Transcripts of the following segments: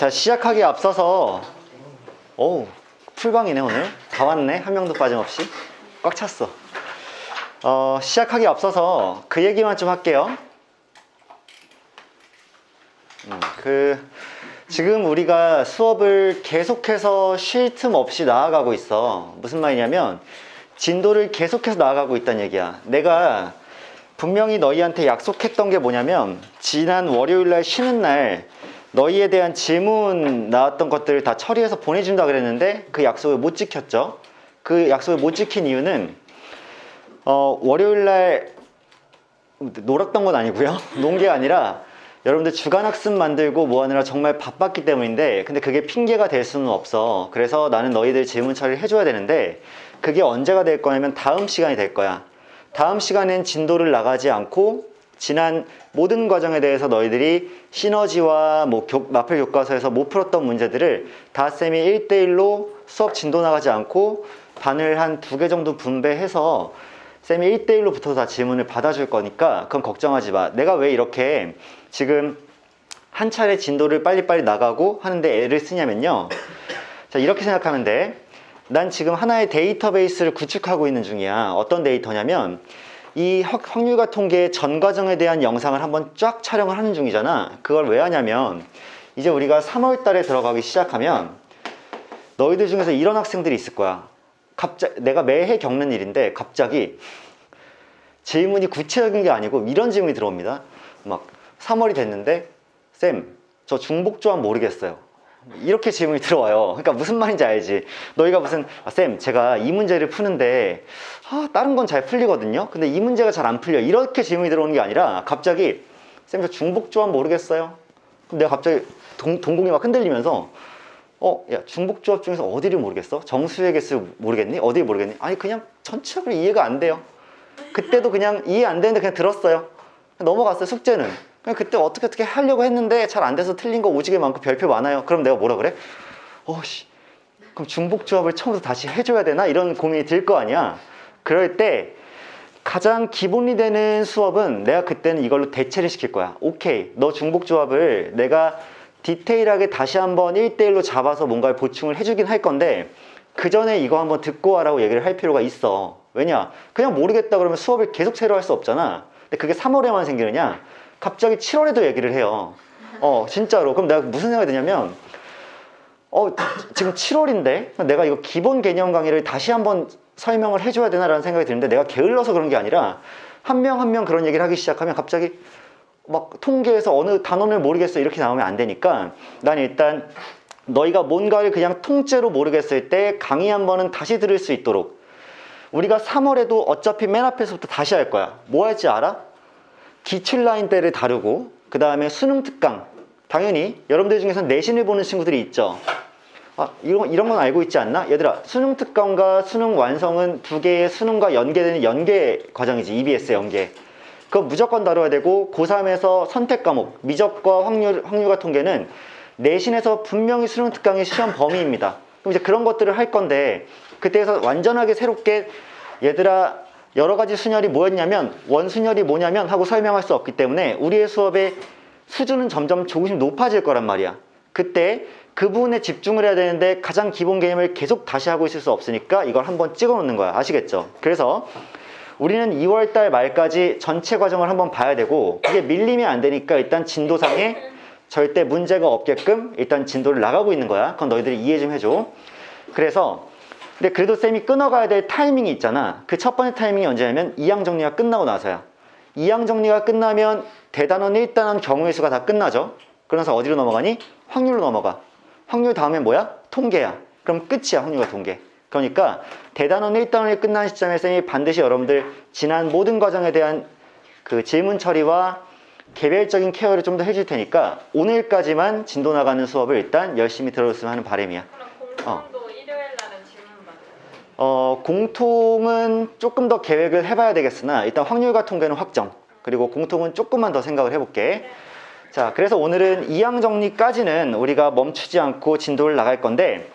자, 시작하기에 앞서서 풀방이네. 오늘 다 왔네. 한 명도 빠짐없이 꽉 찼어. 시작하기에 앞서서 그 얘기만 좀 할게요. 지금 우리가 수업을 계속해서 쉴 틈 없이 나아가고 있어. 무슨 말이냐면 진도를 계속해서 나아가고 있다는 얘기야. 내가 분명히 너희한테 약속했던 게 뭐냐면 지난 월요일날 쉬는 날 너희에 대한 질문 나왔던 것들을 다 처리해서 보내준다 그랬는데 그 약속을 못 지켰죠. 그 약속을 못 지킨 이유는 월요일날 놀았던 건 아니고요. 논 게 아니라 여러분들 주간학습 만들고 뭐 하느라 정말 바빴기 때문인데, 근데 그게 핑계가 될 수는 없어. 그래서 나는 너희들 질문 처리를 해줘야 되는데 그게 언제가 될 거냐면 다음 시간이 될 거야. 다음 시간엔 진도를 나가지 않고 지난 모든 과정에 대해서 너희들이 시너지와 뭐 마플 교과서에서 못 풀었던 문제들을 다 쌤이 1대1로 수업 진도 나가지 않고 반을 한 2개 정도 분배해서 쌤이 1대1로 붙어서 다 질문을 받아줄 거니까 그건 걱정하지 마. 내가 왜 이렇게 지금 한 차례 진도를 빨리빨리 나가고 하는데 애를 쓰냐면요. 자, 이렇게 생각하면 돼. 난 지금 하나의 데이터베이스를 구축하고 있는 중이야. 어떤 데이터냐면 이 확률과 통계의 전 과정에 대한 영상을 한번 쫙 촬영을 하는 중이잖아. 그걸 왜 하냐면 이제 우리가 3월 달에 들어가기 시작하면 너희들 중에서 이런 학생들이 있을 거야. 내가 매해 겪는 일인데 갑자기 질문이 구체적인 게 아니고 이런 질문이 들어옵니다. 막 3월이 됐는데 쌤, 저 중복조합 모르겠어요. 이렇게 질문이 들어와요. 그러니까 무슨 말인지 알지? 너희가 무슨 쌤, 제가 이 문제를 푸는데 다른 건 잘 풀리거든요. 근데 이 문제가 잘 안 풀려. 이렇게 질문이 들어오는 게 아니라 갑자기 쌤, 저 중복조합 모르겠어요. 그럼 내가 갑자기 동공이 막 흔들리면서 야, 중복조합 중에서 어디를 모르겠어? 정수의 개수 모르겠니? 어디 모르겠니? 아니, 그냥 전체적으로 이해가 안 돼요. 그때도 그냥 이해 안 되는데 그냥 들었어요. 넘어갔어요. 숙제는 그냥 그때 어떻게 하려고 했는데 잘 안 돼서 틀린 거 오지게 많고 별표 많아요. 그럼 내가 뭐라 그래? 그럼 중복조합을 처음부터 다시 해줘야 되나? 이런 고민이 들 거 아니야. 그럴 때 가장 기본이 되는 수업은 내가 그때는 이걸로 대체를 시킬 거야. 오케이, 너 중복조합을 내가 디테일하게 다시 한번 1대1로 잡아서 뭔가를 보충을 해주긴 할 건데 그 전에 이거 한번 듣고 와라고 얘기를 할 필요가 있어. 왜냐? 그냥 모르겠다 그러면 수업을 계속 새로 할 수 없잖아. 근데 그게 3월에만 생기느냐? 갑자기 7월에도 얘기를 해요. 진짜로. 그럼 내가 무슨 생각이 드냐면 지금 7월인데 내가 이거 기본 개념 강의를 다시 한번 설명을 해줘야 되나라는 생각이 드는데 내가 게을러서 그런 게 아니라 한 명 한 명 그런 얘기를 하기 시작하면 갑자기 막 통계에서 어느 단원을 모르겠어 이렇게 나오면 안 되니까 난 일단 너희가 뭔가를 그냥 통째로 모르겠을 때 강의 한 번은 다시 들을 수 있도록 우리가 3월에도 어차피 맨 앞에서부터 다시 할 거야. 뭐 할지 알아? 기출 라인대를 다루고 그 다음에 수능 특강. 당연히 여러분들 중에서 내신을 보는 친구들이 있죠. 이런 건 알고 있지 않나? 얘들아, 수능 특강과 수능 완성은 두 개의 수능과 연계되는 연계 과정이지. EBS 연계. 그거 무조건 다뤄야 되고 고3에서 선택 과목 미적과 확률과 통계는 내신에서 분명히 수능 특강의 시험 범위입니다. 그럼 이제 그런 것들을 할 건데 그때에서 완전하게 새롭게 얘들아 여러 가지 순열이 뭐였냐면 원순열이 뭐냐면 하고 설명할 수 없기 때문에 우리의 수업의 수준은 점점 조금씩 높아질 거란 말이야. 그때 그 부분에 집중을 해야 되는데 가장 기본 개념을 계속 다시 하고 있을 수 없으니까 이걸 한번 찍어 놓는 거야. 아시겠죠? 그래서 우리는 2월달 말까지 전체 과정을 한번 봐야 되고 그게 밀리면 안 되니까 일단 진도상에 절대 문제가 없게끔 일단 진도를 나가고 있는 거야. 그건 너희들이 이해 좀 해줘. 근데 그래도 쌤이 끊어가야 될 타이밍이 있잖아. 그 첫 번째 타이밍이 언제냐면 2항 정리가 끝나고 나서야. 2항 정리가 끝나면 대단원 1단원 경우의 수가 다 끝나죠. 그러면서 어디로 넘어가니? 확률로 넘어가. 확률 다음엔 뭐야? 통계야. 그럼 끝이야, 확률과 통계. 그러니까 대단원 1단원이 끝난 시점에 쌤이 반드시 여러분들 지난 모든 과정에 대한 그 질문 처리와 개별적인 케어를 좀 더 해줄 테니까 오늘까지만 진도 나가는 수업을 일단 열심히 들어줬으면 하는 바람이야. 그럼 공통도 일요일 날은 질문 받아요? 공통은 조금 더 계획을 해봐야 되겠으나 일단 확률과 통계는 확정. 그리고 공통은 조금만 더 생각을 해볼게. 자, 그래서 오늘은 2항 정리까지는 우리가 멈추지 않고 진도를 나갈 건데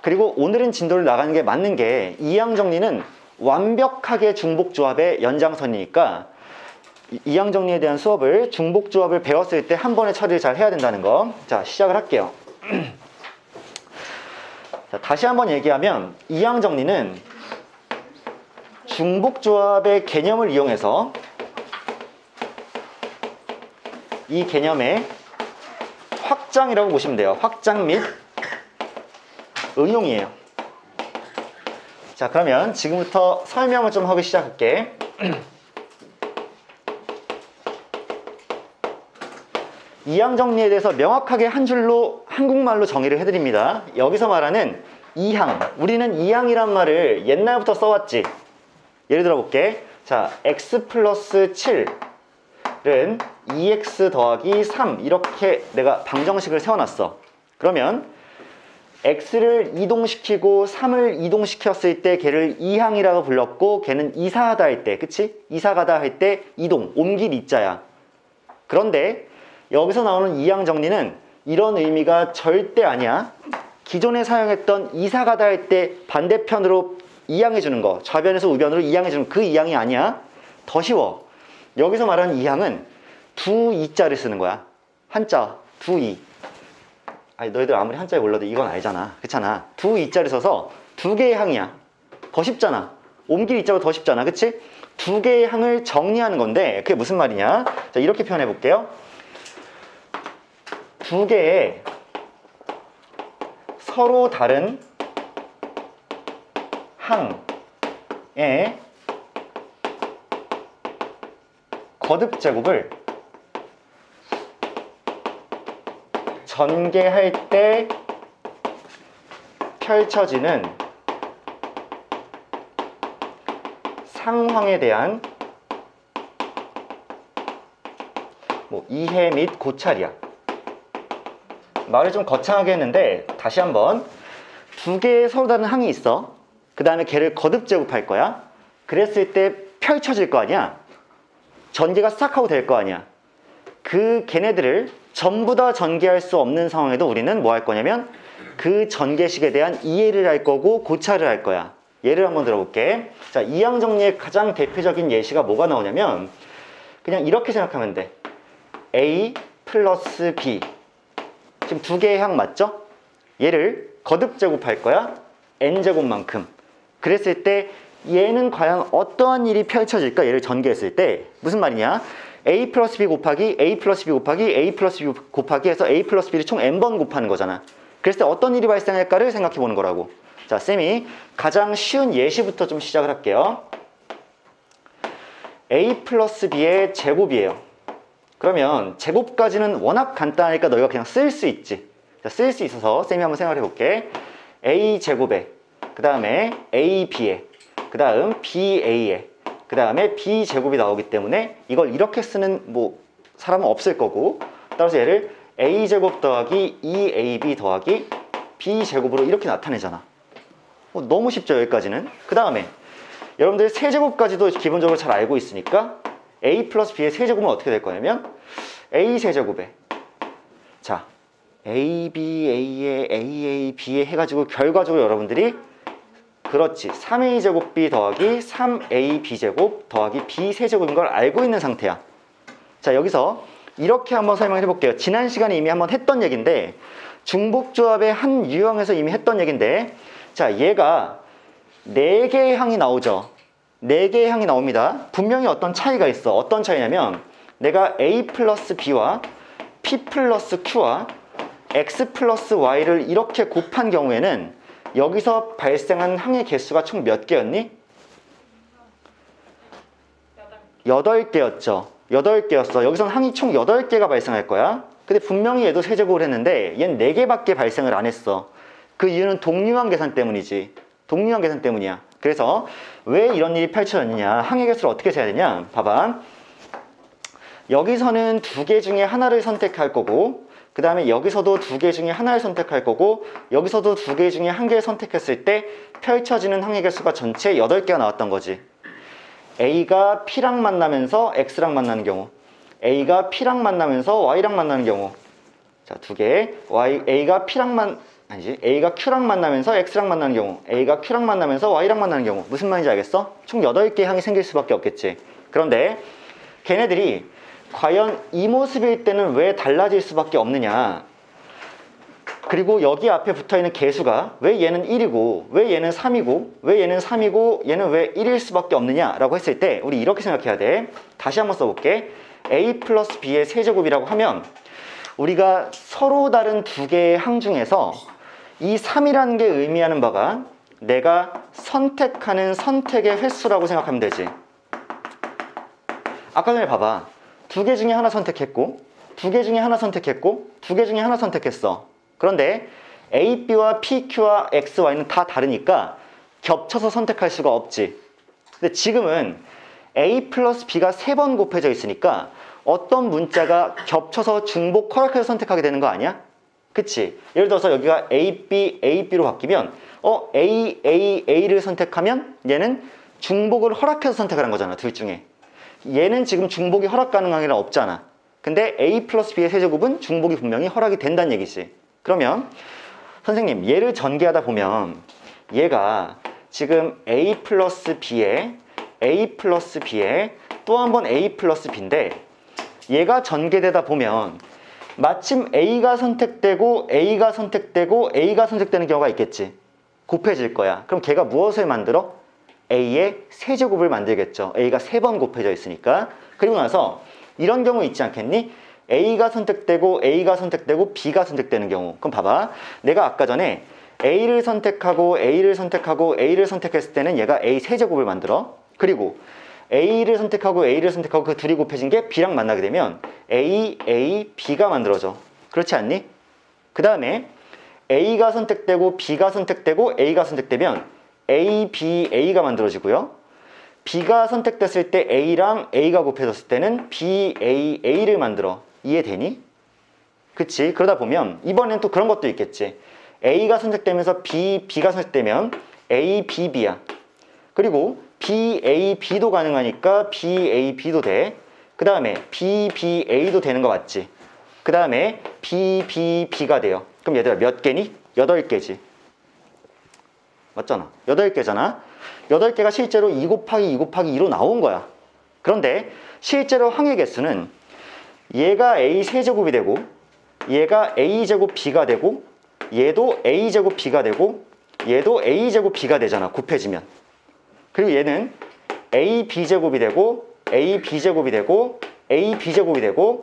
그리고 오늘은 진도를 나가는 게 맞는 게 2항 정리는 완벽하게 중복조합의 연장선이니까 2항 정리에 대한 수업을 중복조합을 배웠을 때 한 번에 처리를 잘 해야 된다는 거. 자, 시작을 할게요. 자, 다시 한번 얘기하면 이항 정리는 중복조합의 개념을 이용해서 이 개념의 확장이라고 보시면 돼요. 확장 및 응용이에요. 자, 그러면 지금부터 설명을 좀 하기 시작할게. 이항 정리에 대해서 명확하게 한 줄로 한국말로 정의를 해드립니다. 여기서 말하는 이항, 우리는 이항이란 말을 옛날부터 써왔지. 예를 들어 볼게. 자, x 플러스 7은 2x 더하기 3 이렇게 내가 방정식을 세워놨어. 그러면 x를 이동시키고 3을 이동시켰을 때 걔를 이항이라고 불렀고, 걔는 이사하다 할 때, 그치? 이사가다 할 때 이동, 옮길 이자야. 그런데 여기서 나오는 이항 정리는 이런 의미가 절대 아니야. 기존에 사용했던 이사가다 할 때 반대편으로 이항해주는 거, 좌변에서 우변으로 이항해주는 그 이항이 아니야. 더 쉬워. 여기서 말하는 이항은 두 이자를 쓰는 거야. 한자, 두 이. 아니, 너희들 아무리 한자에 몰라도 이건 알잖아. 그렇잖아. 두 이자를 써서 두 개의 항이야. 더 쉽잖아. 옮길 이자가 더 쉽잖아. 그치? 두 개의 항을 정리하는 건데 그게 무슨 말이냐? 자, 이렇게 표현해 볼게요. 두 개의 서로 다른 항의 거듭 제곱을 전개할 때 펼쳐지는 상황에 대한 이해 및 고찰이야. 말을 좀 거창하게 했는데 다시 한번, 두 개의 서로 다른 항이 있어. 그 다음에 걔를 거듭 제곱할 거야. 그랬을 때 펼쳐질 거 아니야. 전개가 싹 하고 될 거 아니야. 그 걔네들을 전부 다 전개할 수 없는 상황에도 우리는 뭐 할 거냐면 그 전개식에 대한 이해를 할 거고 고찰을 할 거야. 예를 한번 들어볼게. 자, 이항 정리의 가장 대표적인 예시가 뭐가 나오냐면 그냥 이렇게 생각하면 돼. A 플러스 B, 지금 두 개의 항 맞죠? 얘를 거듭 제곱할 거야. n제곱만큼. 그랬을 때 얘는 과연 어떠한 일이 펼쳐질까? 얘를 전개했을 때 무슨 말이냐? a 플러스 b 곱하기 a 플러스 b 곱하기 a 플러스 b 곱하기 해서 a 플러스 b를 총 n번 곱하는 거잖아. 그랬을 때 어떤 일이 발생할까를 생각해 보는 거라고. 자, 쌤이 가장 쉬운 예시부터 좀 시작을 할게요. a 플러스 b의 제곱이에요. 그러면 제곱까지는 워낙 간단하니까 너희가 그냥 쓸 수 있지. 자, 쓸 수 있어서 쌤이 한번 생각해 볼게. a 제곱에, 그 다음에 ab에, 그 다음 ba에, 그 다음에 b제곱이 나오기 때문에 이걸 이렇게 쓰는 사람은 없을 거고, 따라서 얘를 a제곱 더하기 2ab 더하기 b제곱으로 이렇게 나타내잖아. 너무 쉽죠, 여기까지는. 그 다음에 여러분들 세제곱까지도 기본적으로 잘 알고 있으니까 a 플러스 b의 세제곱은 어떻게 될 거냐면 a 세제곱에, 자, ABA에 AAB에 해가지고 결과적으로 여러분들이 그렇지 3a제곱 b 더하기 3ab제곱 더하기 b세제곱인 걸 알고 있는 상태야. 자, 여기서 이렇게 한번 설명해 볼게요. 지난 시간에 이미 한번 했던 얘기인데, 중복조합의 한 유형에서 이미 했던 얘기인데, 자, 얘가 4개의 항이 나오죠. 4개의 항이 나옵니다. 분명히 어떤 차이가 있어. 어떤 차이냐면 내가 a 플러스 b와 p 플러스 q와 x 플러스 y를 이렇게 곱한 경우에는 여기서 발생한 항의 개수가 총 몇 개였니? 8개였죠. 8개였어. 여기서는 항이 총 8개가 발생할 거야. 근데 분명히 얘도 세제곱을 했는데 얘는 4개밖에 발생을 안 했어. 그 이유는 동류항 계산 때문이지. 동류항 계산 때문이야. 그래서 왜 이런 일이 펼쳐졌느냐, 항의 개수를 어떻게 세야 되냐. 봐봐. 여기서는 2개 중에 하나를 선택할 거고, 그 다음에 여기서도 2개 중에 하나를 선택할 거고, 여기서도 2개 중에 1개를 선택했을 때 펼쳐지는 항의 개수가 전체 8개가 나왔던 거지. A가 P랑 만나면서 X랑 만나는 경우, A가 P랑 만나면서 Y랑 만나는 경우, 자, 2개, A가 Q랑 만나면서 X랑 만나는 경우, A가 Q랑 만나면서 Y랑 만나는 경우. 무슨 말인지 알겠어? 총 8개의 항이 생길 수밖에 없겠지. 그런데 걔네들이 과연 이 모습일 때는 왜 달라질 수밖에 없느냐? 그리고 여기 앞에 붙어있는 개수가 왜 얘는 1이고 왜 얘는 3이고 왜 얘는 3이고 얘는 왜 1일 수밖에 없느냐라고 했을 때 우리 이렇게 생각해야 돼. 다시 한번 써볼게. a 플러스 b의 세제곱이라고 하면 우리가 서로 다른 두 개의 항 중에서 이 3이라는 게 의미하는 바가 내가 선택하는 선택의 횟수라고 생각하면 되지. 아까 전에 봐봐. 두 개 중에 하나 선택했고 두 개 중에 하나 선택했고 두 개 중에 하나 선택했어. 그런데 A, B와 P, Q와 X, Y는 다 다르니까 겹쳐서 선택할 수가 없지. 근데 지금은 A 플러스 B가 3번 곱해져 있으니까 어떤 문자가 겹쳐서 중복 허락해서 선택하게 되는 거 아니야? 그치? 예를 들어서 여기가 A, B, A, B로 바뀌면 A, A, A를 선택하면 얘는 중복을 허락해서 선택하는 거잖아. 둘 중에. 얘는 지금 중복이 허락 가능한 게 없잖아. 근데 A 플러스 B의 세제곱은 중복이 분명히 허락이 된다는 얘기지. 그러면 선생님 얘를 전개하다 보면 얘가 지금 A 플러스 B에 또 한 번 A 플러스 B인데 얘가 전개되다 보면 마침 A가 선택되고 A가 선택되고 A가 선택되는 경우가 있겠지. 곱해질 거야. 그럼 걔가 무엇을 만들어? A의 세제곱을 만들겠죠. A가 3번 곱해져 있으니까. 그리고 나서 이런 경우 있지 않겠니? A가 선택되고 A가 선택되고 B가 선택되는 경우. 그럼 봐봐. 내가 아까 전에 A를 선택하고 A를 선택하고 A를 선택했을 때는 얘가 A 세제곱을 만들어. 그리고 A를 선택하고 A를 선택하고 그 둘이 곱해진 게 B랑 만나게 되면 A, A, B가 만들어져. 그렇지 않니? 그 다음에 A가 선택되고 B가 선택되고 A가 선택되면 A, B, A가 만들어지고요. B가 선택됐을 때 A랑 A가 곱해졌을 때는 B, A, A를 만들어. 이해되니? 그치? 그러다 보면 이번엔 또 그런 것도 있겠지. A가 선택되면서 B, B가 선택되면 A, B, B야. 그리고 B, A, B도 가능하니까 B, A, B도 돼. 그 다음에 B, B, A도 되는 거 맞지? 그 다음에 B, B, B가 돼요. 그럼 얘들아 몇 개니? 8개지. 맞잖아. 8개잖아. 8개가 실제로 2 곱하기 2 곱하기 2로 나온 거야. 그런데 실제로 항의 개수는 얘가 A 세제곱이 되고 얘가 A제곱 B가 되고 얘도 A제곱 B가 되고 얘도 A제곱 B가 되잖아. 곱해지면. 그리고 얘는 A B제곱이 되고 A B제곱이 되고 A B제곱이 되고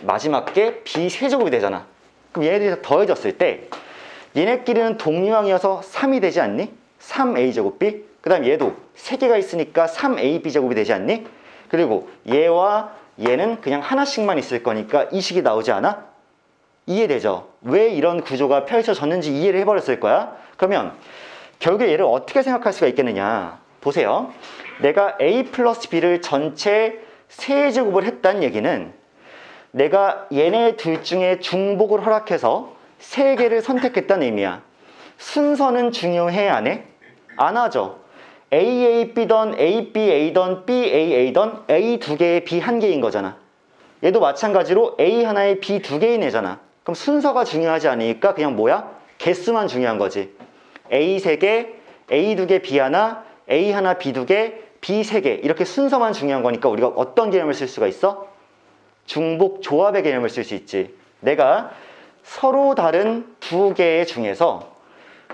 마지막 게 B 세제곱이 되잖아. 그럼 얘네들이 더해졌을 때 얘네끼리는 동류항이어서 3이 되지 않니? 3A제곱 B. 그 다음 얘도 3개가 있으니까 3AB제곱이 되지 않니? 그리고 얘와 얘는 그냥 하나씩만 있을 거니까 이 식이 나오지 않아? 이해되죠? 왜 이런 구조가 펼쳐졌는지 이해를 해버렸을 거야. 그러면 결국에 얘를 어떻게 생각할 수가 있겠느냐. 보세요. 내가 A 플러스 B를 전체 세제곱을 했다는 얘기는 내가 얘네 둘 중에 중복을 허락해서 3개를 선택했다는 의미야. 순서는 중요해 안 해? 안 하죠. AAB던 ABA던 BAA던 A 2개에 B 1개인 거잖아. 얘도 마찬가지로 A 하나에 B 2개인 애잖아. 그럼 순서가 중요하지 않으니까 그냥 뭐야? 개수만 중요한 거지. A 3개, A 2개, B 하나, A 하나, B 2개, B 3개 이렇게 순서만 중요한 거니까 우리가 어떤 개념을 쓸 수가 있어? 중복 조합의 개념을 쓸 수 있지. 내가 서로 다른 2개 중에서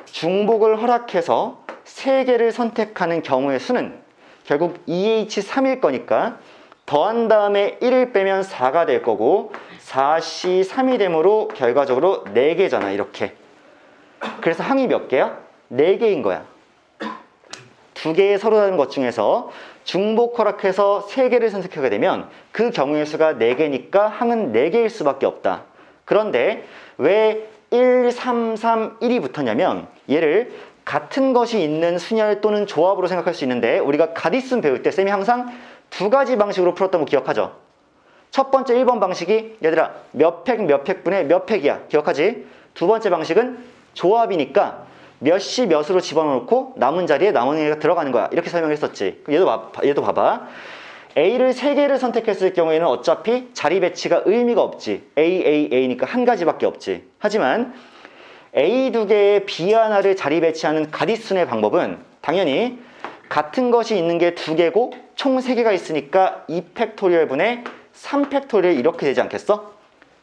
중복을 허락해서 3개를 선택하는 경우의 수는 결국 2H3일 거니까 더한 다음에 1을 빼면 4가 될 거고 4C3이 되므로 결과적으로 4개잖아. 이렇게. 그래서 항이 몇 개야? 4개인 거야. 2개의 서로 다른 것 중에서 중복 허락해서 3개를 선택하게 되면 그 경우의 수가 4개니까 항은 4개일 수밖에 없다. 그런데 왜 1, 3, 3, 1이 붙었냐면 얘를 같은 것이 있는 순열 또는 조합으로 생각할 수 있는데 우리가 가디슨 배울 때 쌤이 항상 2가지 방식으로 풀었던 거 기억하죠? 첫 번째 1번 방식이 얘들아 몇 팩분의 몇 팩이야. 기억하지? 두 번째 방식은 조합이니까 몇시 몇으로 집어넣고 남은 자리에 남은 애가 들어가는 거야. 이렇게 설명했었지. 얘도 봐봐. A를 3개를 선택했을 경우에는 어차피 자리 배치가 의미가 없지. A니까 한 가지밖에 없지. 하지만 A 2개에 B 하나를 자리 배치하는 가디슨의 방법은 당연히 같은 것이 있는 게 2개고 총 3개가 있으니까 2팩토리얼 분의 3팩토리얼 이렇게 되지 않겠어?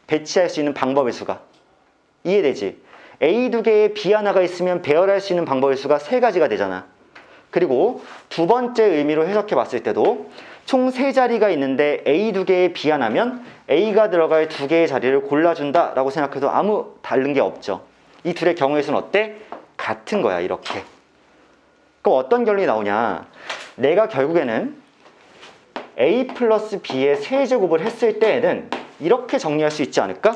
배치할 수 있는 방법의 수가. 이해되지? A 두 개에 B 하나가 있으면 배열할 수 있는 방법의 수가 3가지가 되잖아. 그리고 두 번째 의미로 해석해 봤을 때도 총 3자리가 있는데 A 두 개에 B 하나면 A가 들어갈 2개의 자리를 골라준다 라고 생각해도 아무 다른 게 없죠. 이 둘의 경우의 수는 어때? 같은 거야, 이렇게. 그럼 어떤 결론이 나오냐? 내가 결국에는 A 플러스 B의 세제곱을 했을 때에는 이렇게 정리할 수 있지 않을까?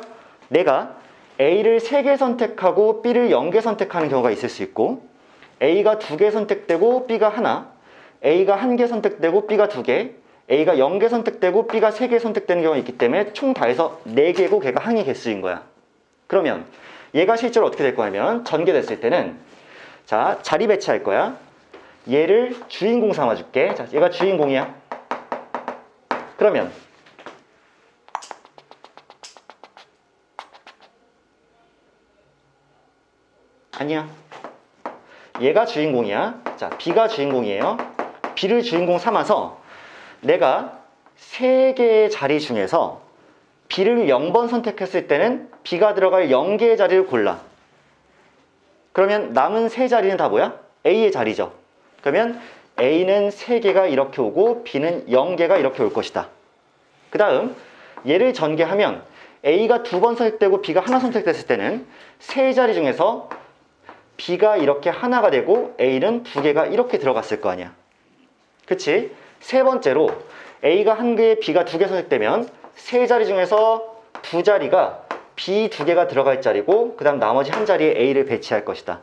내가 A를 3개 선택하고 B를 0개 선택하는 경우가 있을 수 있고, A가 2개 선택되고 B가 하나, A가 1개 선택되고 B가 2개, A가 0개 선택되고 B가 3개 선택되는 경우가 있기 때문에 총 다 해서 4개고 걔가 항의 개수인 거야. 그러면 얘가 실제로 어떻게 될 거냐면 전개됐을 때는, 자, 자리 배치할 거야. 얘를 주인공 삼아줄게. 자, 얘가 주인공이야. 그러면 아니야, 얘가 주인공이야. 자, B가 주인공이에요. B를 주인공 삼아서 내가 3개의 자리 중에서 B를 0번 선택했을 때는 B가 들어갈 0개의 자리를 골라. 그러면 남은 3자리는 다 뭐야? A의 자리죠. 그러면 A는 3개가 이렇게 오고 B는 0개가 이렇게 올 것이다. 그 다음 얘를 전개하면 A가 2번 선택되고 B가 하나 선택됐을 때는 3자리 중에서 B가 이렇게 하나가 되고 A는 2개가 이렇게 들어갔을 거 아니야. 그치? 세 번째로 A가 1개, B가 2개 선택되면 3자리 중에서 2자리가 B 2개가 들어갈 자리고, 그 다음 나머지 한 자리에 A를 배치할 것이다.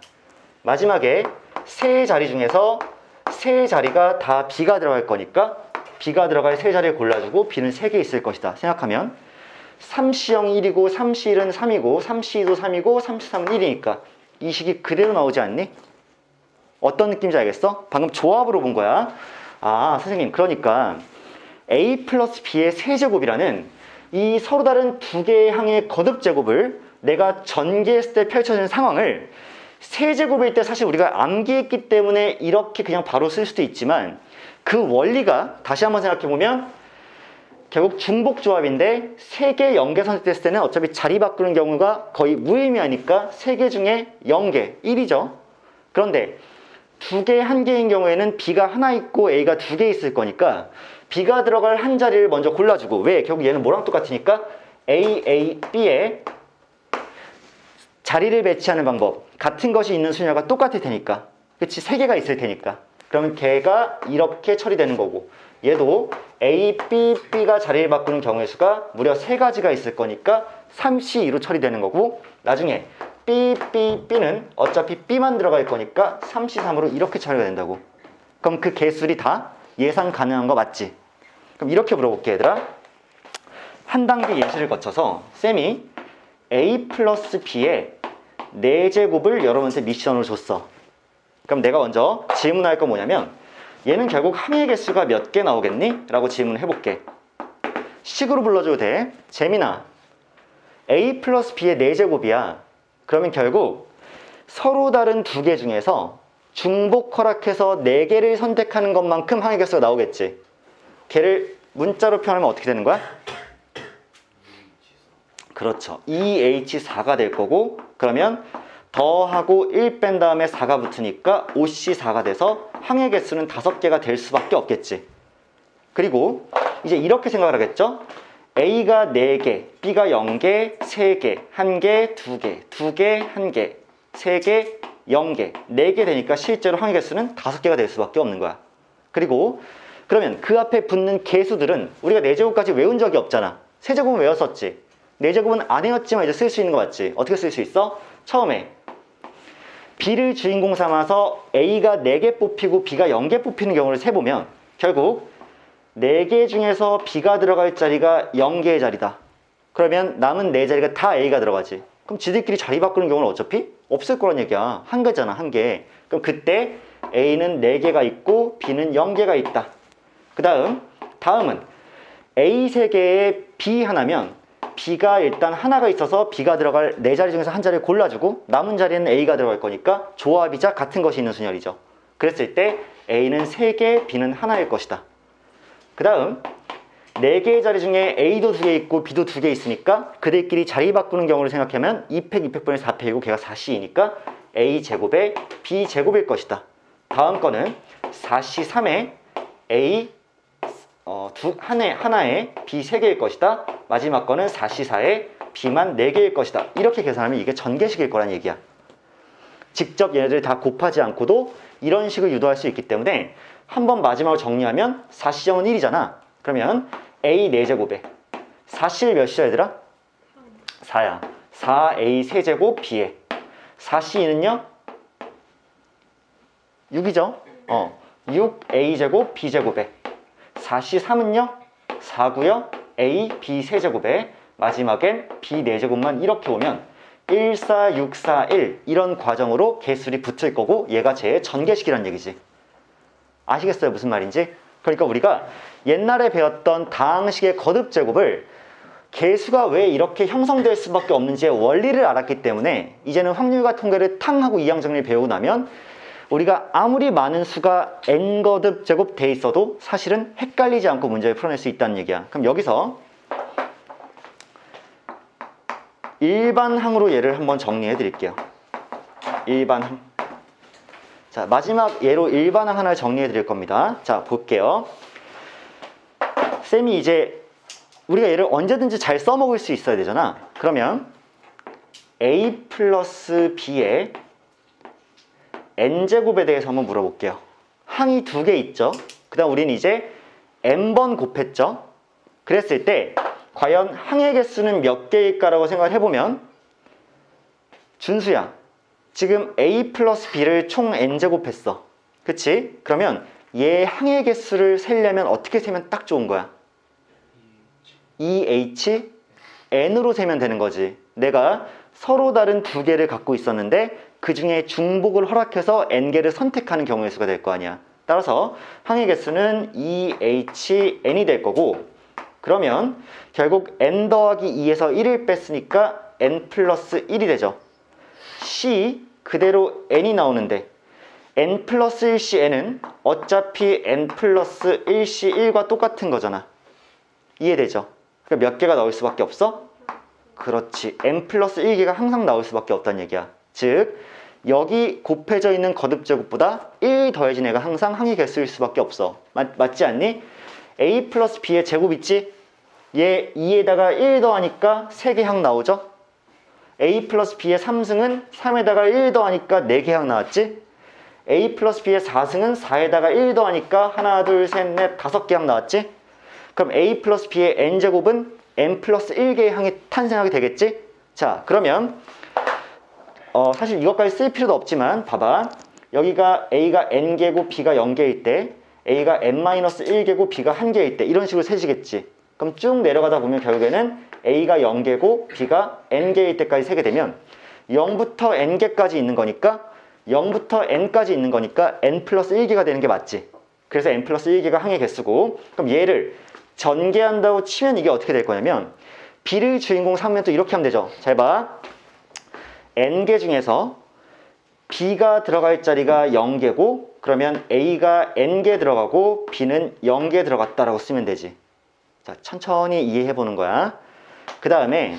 마지막에 3자리 중에서 3자리가 다 B가 들어갈 거니까 B가 들어갈 3자리를 골라주고 B는 3개 있을 것이다 생각하면 3C0 1이고 3C1은 3이고 3C2도 3이고 3C3은 1이니까 이 식이 그대로 나오지 않니? 어떤 느낌인지 알겠어? 방금 조합으로 본 거야. 아, 선생님, 그러니까 A 플러스 B의 세제곱이라는 이 서로 다른 2개의 항의 거듭제곱을 내가 전개했을 때 펼쳐지는 상황을 세제곱일 때 사실 우리가 암기했기 때문에 이렇게 그냥 바로 쓸 수도 있지만, 그 원리가 다시 한번 생각해보면 결국 중복조합인데 3개, 0개 선택됐을 때는 어차피 자리 바꾸는 경우가 거의 무의미하니까 3개 중에 0개, 1이죠. 그런데 2개, 1개인 경우에는 B가 하나 있고 A가 2개 있을 거니까 B가 들어갈 한 자리를 먼저 골라주고, 왜? 결국 얘는 뭐랑 똑같으니까 A, A, B에 자리를 배치하는 방법, 같은 것이 있는 수냐가 똑같을 테니까, 그치? 3개가 있을 테니까. 그러면 걔가 이렇게 처리되는 거고, 얘도 A, B, B가 자리를 바꾸는 경우의 수가 무려 3가지가 있을 거니까 3C2로 처리되는 거고, 나중에 B, B, B는 어차피 B만 들어갈 거니까 3C3으로 이렇게 처리가 된다고. 그럼 그 개수들이 다 예상 가능한 거 맞지? 그럼 이렇게 물어볼게, 얘들아. 한 단계 예시를 거쳐서 쌤이 A 플러스 B의 4제곱을 여러분한테 미션으로 줬어. 그럼 내가 먼저 질문할 거 뭐냐면, 얘는 결국 항의 개수가 몇 개 나오겠니? 라고 질문을 해볼게. 식으로 불러줘도 돼. 재민아, A 플러스 B의 4제곱이야. 그러면 결국 서로 다른 2개 중에서 중복 허락해서 4개를 선택하는 것만큼 항의 개수가 나오겠지. 걔를 문자로 표현하면 어떻게 되는 거야? 그렇죠. 2H4가 될 거고, 그러면 더하고 1 뺀 다음에 4가 붙으니까 5C4가 돼서 항의 개수는 5개가 될 수밖에 없겠지. 그리고 이제 이렇게 생각을 하겠죠. A가 4개, B가 0개, 3개, 1개, 2개, 2개, 1개, 3개, 0개, 4개 되니까 실제로 항의 개수는 5개가 될 수밖에 없는 거야. 그리고 그러면 그 앞에 붙는 개수들은 우리가 4제곱까지 외운 적이 없잖아. 세제곱은 외웠었지. 4제곱은 안 외웠지만 이제 쓸 수 있는 거 맞지? 어떻게 쓸 수 있어? 처음에 B를 주인공 삼아서 A가 4개 뽑히고 B가 0개 뽑히는 경우를 세보면 결국 4개 중에서 B가 들어갈 자리가 0개의 자리다. 그러면 남은 4자리가 다 A가 들어가지. 그럼 지들끼리 자리 바꾸는 경우는 어차피 없을 거란 얘기야. 한 개잖아, 한 개. 그럼 그때 A는 4개가 있고 B는 0개가 있다. 그 다음은 A 3개에 B 하나면 B가 일단 하나가 있어서 B가 들어갈 4자리 중에서 한 자리를 골라주고 남은 자리에는 A가 들어갈 거니까 조합이자 같은 것이 있는 순열이죠. 그랬을 때 A는 3개, B는 하나일 것이다. 그 다음 4개의 자리 중에 A도 2개 있고 B도 2개 있으니까 그들끼리 자리 바꾸는 경우를 생각하면 2팩 2팩분의 4팩이고 걔가 4C이니까 A제곱에 B제곱일 것이다. 다음 거는 4C3에 A 하나에 B 3개일 것이다. 마지막 거는 4C4에 B만 4개일 것이다. 이렇게 계산하면 이게 전개식일 거란 얘기야. 직접 얘네들 다 곱하지 않고도 이런 식을 유도할 수 있기 때문에 한번 마지막으로 정리하면 4C정은 1이잖아. 그러면 A 4제곱에 4C를 몇 C야 얘들아? 4야. 4A 세제곱 B에 4C는요? 6이죠? 6A제곱 B제곱에 4C3은요? 4고요. A, B 세제곱에 마지막엔 B 4제곱만 이렇게 오면 1, 4, 6, 4, 1 이런 과정으로 개수들이 붙을 거고 얘가 제 전개식이란 얘기지. 아시겠어요? 무슨 말인지? 그러니까 우리가 옛날에 배웠던 다항식의 거듭제곱을 개수가 왜 이렇게 형성될 수밖에 없는지의 원리를 알았기 때문에 이제는 확률과 통계를 탕 하고 이항 정리를 배우고 나면 우리가 아무리 많은 수가 n거듭 제곱 돼 있어도 사실은 헷갈리지 않고 문제를 풀어낼 수 있다는 얘기야. 그럼 여기서 일반항으로 얘를 한번 정리해 드릴게요. 일반항. 자, 마지막 예로 일반항 하나 정리해 드릴 겁니다. 자, 볼게요. 쌤이 이제 우리가 얘를 언제든지 잘 써먹을 수 있어야 되잖아. 그러면 A 플러스 B의 n제곱에 대해서 한번 물어볼게요. 항이 2개 있죠. 그 다음 우리는 이제 n번 곱했죠. 그랬을 때 과연 항의 개수는 몇 개일까라고 생각을 해보면 준수야. 지금 A 플러스 B를 총 n제곱 했어. 그치? 그러면 얘 항의 개수를 세려면 어떻게 세면 딱 좋은 거야? EH n으로 세면 되는 거지. 내가 서로 다른 2개를 갖고 있었는데 그 중에 중복을 허락해서 n개를 선택하는 경우의 수가 될 거 아니야. 따라서 항의 개수는 EHN이 될 거고 그러면 결국 n 더하기 2에서 1을 뺐으니까 n 플러스 1이 되죠. C 그대로 n이 나오는데 n 플러스 1C n은 어차피 n 플러스 1C 1과 똑같은 거잖아. 이해되죠? 그러니까 몇 개가 나올 수밖에 없어? 그렇지. n 플러스 1개가 항상 나올 수밖에 없다는 얘기야. 즉 여기 곱해져 있는 거듭제곱보다 1 더해진 애가 항상 항의 개수일 수밖에 없어. 맞지 않니? A 플러스 B의 제곱 있지? 얘 2에다가 1 더하니까 3개 항 나오죠? A 플러스 B의 3승은 3에다가 1 더하니까 4개 항 나왔지? A 플러스 B의 4승은 4에다가 1 더하니까 하나, 둘, 셋, 넷, 5개 항 나왔지? 그럼 A 플러스 B의 n제곱은 n 플러스 1개의 항이 탄생하게 되겠지? 자, 그러면 사실 이것까지 쓸 필요도 없지만 봐봐. 여기가 A가 n개고 B가 0개일 때 A가 n-1개고 B가 1개일 때 이런 식으로 세지겠지. 그럼 쭉 내려가다 보면 결국에는 A가 0개고 B가 n개일 때까지 세게 되면 0부터 n개까지 있는 거니까 0부터 n까지 있는 거니까 n 플러스 1개가 되는 게 맞지. 그래서 n 플러스 1개가 항의 개수고 그럼 얘를 전개한다고 치면 이게 어떻게 될 거냐면 B를 주인공 삼으면 또 이렇게 하면 되죠. 잘 봐. n개 중에서 B가 들어갈 자리가 0개고 그러면 A가 n개 들어가고 B는 0개 들어갔다라고 쓰면 되지. 자, 천천히 이해해 보는 거야. 그 다음에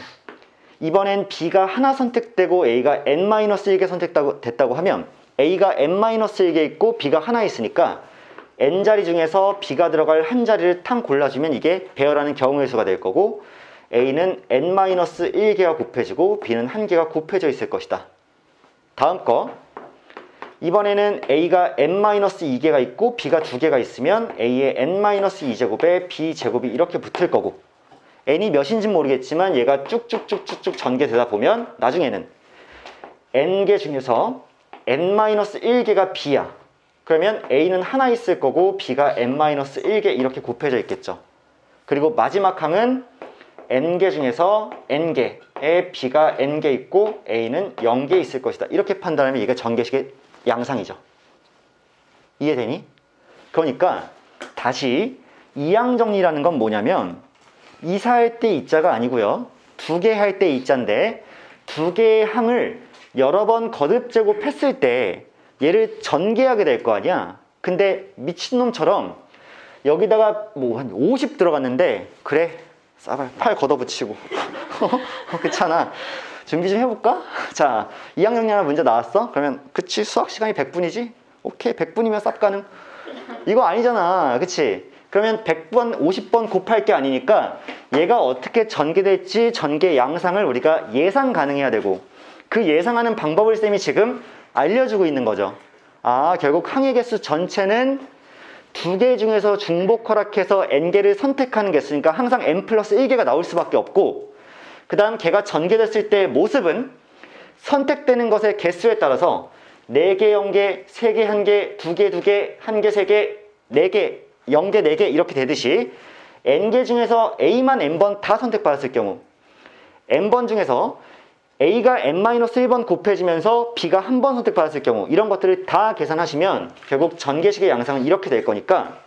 이번엔 B가 하나 선택되고 A가 n-1개 선택됐다고 하면 A가 n-1개 있고 B가 하나 있으니까 n자리 중에서 B가 들어갈 한 자리를 탕 골라주면 이게 배열하는 경우의 수가 될 거고 A는 n-1개가 곱해지고 B는 1개가 곱해져 있을 것이다. 다음 거. 이번에는 A가 n-2개가 있고 B가 2개가 있으면 A의 n-2제곱에 B제곱이 이렇게 붙을 거고 n이 몇인지 모르겠지만 얘가 쭉쭉쭉쭉쭉 전개되다 보면 나중에는 n개 중에서 n-1개가 B야. 그러면 A는 하나 있을 거고 B가 n-1개 이렇게 곱해져 있겠죠. 그리고 마지막 항은 n개 중에서 n개에 B가 n개 있고 A는 0개 있을 것이다. 이렇게 판단하면 이게 전개식의 양상이죠. 이해되니? 그러니까 다시 이항정리라는 건 뭐냐면 이사할 때 이자가 아니고요. 2개 할 때 이자인데 2개의 항을 여러 번 거듭제곱했을 때 얘를 전개하게 될 거 아니야. 근데 미친놈처럼 여기다가 뭐 한 50 들어갔는데 그래 싸발 팔 걷어붙이고 그렇잖아. 준비 좀 해볼까? 자, 2학년 하나 문제 나왔어? 그러면 그치 수학 시간이 100분이지? 오케이 100분이면 쌉 가능. 이거 아니잖아 그치? 그러면 100번 50번 곱할 게 아니니까 얘가 어떻게 전개될지 전개 양상을 우리가 예상 가능해야 되고 그 예상하는 방법을 쌤이 지금 알려주고 있는 거죠. 아 결국 항의 개수 전체는 2개 중에서 중복 허락해서 n개를 선택하는 개수니까 항상 n 플러스 1개가 나올 수밖에 없고 그 다음 걔가 전개됐을 때의 모습은 선택되는 것의 개수에 따라서 4개, 0개, 3개, 1개, 2개, 2개, 1개, 3개, 4개, 0개, 4개 이렇게 되듯이 n개 중에서 a만 n번 다 선택받았을 경우 n번 중에서 a가 n-1번 곱해지면서 b가 한 번 선택받았을 경우 이런 것들을 다 계산하시면 결국 전개식의 양상은 이렇게 될 거니까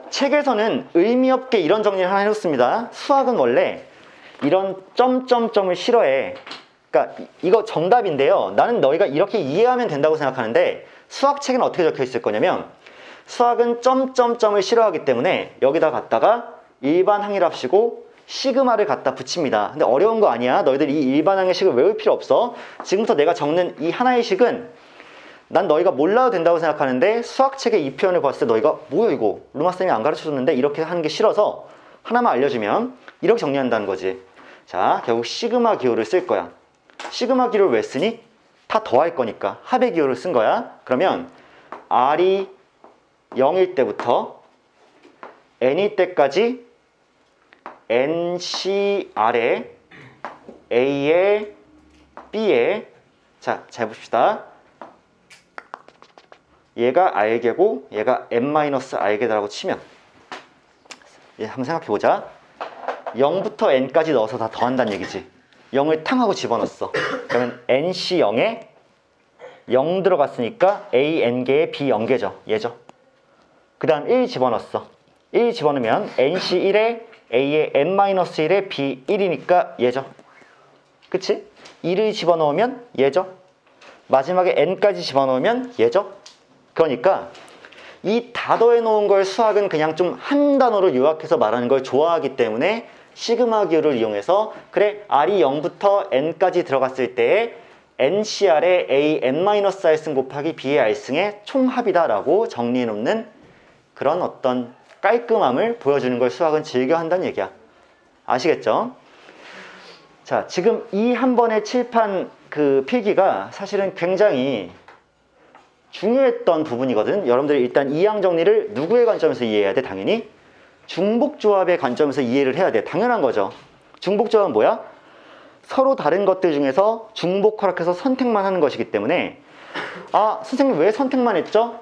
책에서는 의미 없게 이런 정리를 하나 해줬습니다. 수학은 원래 이런 점점점을 싫어해. 그러니까 이거 정답인데요. 나는 너희가 이렇게 이해하면 된다고 생각하는데 수학책에는 어떻게 적혀 있을 거냐면 수학은 점점점을 싫어하기 때문에 여기다 갖다가 일반 항일합시고 시그마를 갖다 붙입니다. 근데 어려운 거 아니야. 너희들 이 일반 항의 식을 외울 필요 없어. 지금부터 내가 적는 이 하나의 식은 난 너희가 몰라도 된다고 생각하는데 수학책의 이 표현을 봤을 때 너희가 뭐야 이거 루마쌤이 안 가르쳐줬는데 이렇게 하는 게 싫어서 하나만 알려주면 이렇게 정리한다는 거지. 자 결국 시그마 기호를 쓸 거야. 시그마 기호를 왜 쓰니? 다 더할 거니까 합의 기호를 쓴 거야. 그러면 R이 0일 때부터 N일 때까지 NCR에 A에 B에 자, 잘 봅시다. 얘가 R개고 얘가 n-R개다라고 치면 한번 생각해보자. 0부터 n까지 넣어서 다 더한다는 얘기지. 0을 탕 하고 집어넣었어. 그러면 NC0에 0 들어갔으니까 A n개에 B 0개죠. 얘죠. 그 다음 1 집어넣었어. 1 집어넣으면 NC1에 A에 n-1에 B 1이니까 얘죠. 그치? 1을 집어넣으면 얘죠. 마지막에 n까지 집어넣으면 얘죠. 그러니까 이 다 더해놓은 걸 수학은 그냥 좀 한 단어로 요약해서 말하는 걸 좋아하기 때문에 시그마 기호를 이용해서 그래 R이 0부터 n까지 들어갔을 때에 NCR의 A n-R승 곱하기 B의 R승의 총합이다 라고 정리해놓는 그런 어떤 깔끔함을 보여주는 걸 수학은 즐겨 한다는 얘기야. 아시겠죠? 자, 지금 이 한 번의 칠판 그 필기가 사실은 굉장히 중요했던 부분이거든. 여러분들이 일단 이항 정리를 누구의 관점에서 이해해야 돼? 당연히 중복조합의 관점에서 이해를 해야 돼. 당연한 거죠. 중복조합은 뭐야? 서로 다른 것들 중에서 중복 허락해서 선택만 하는 것이기 때문에 아, 선생님 왜 선택만 했죠?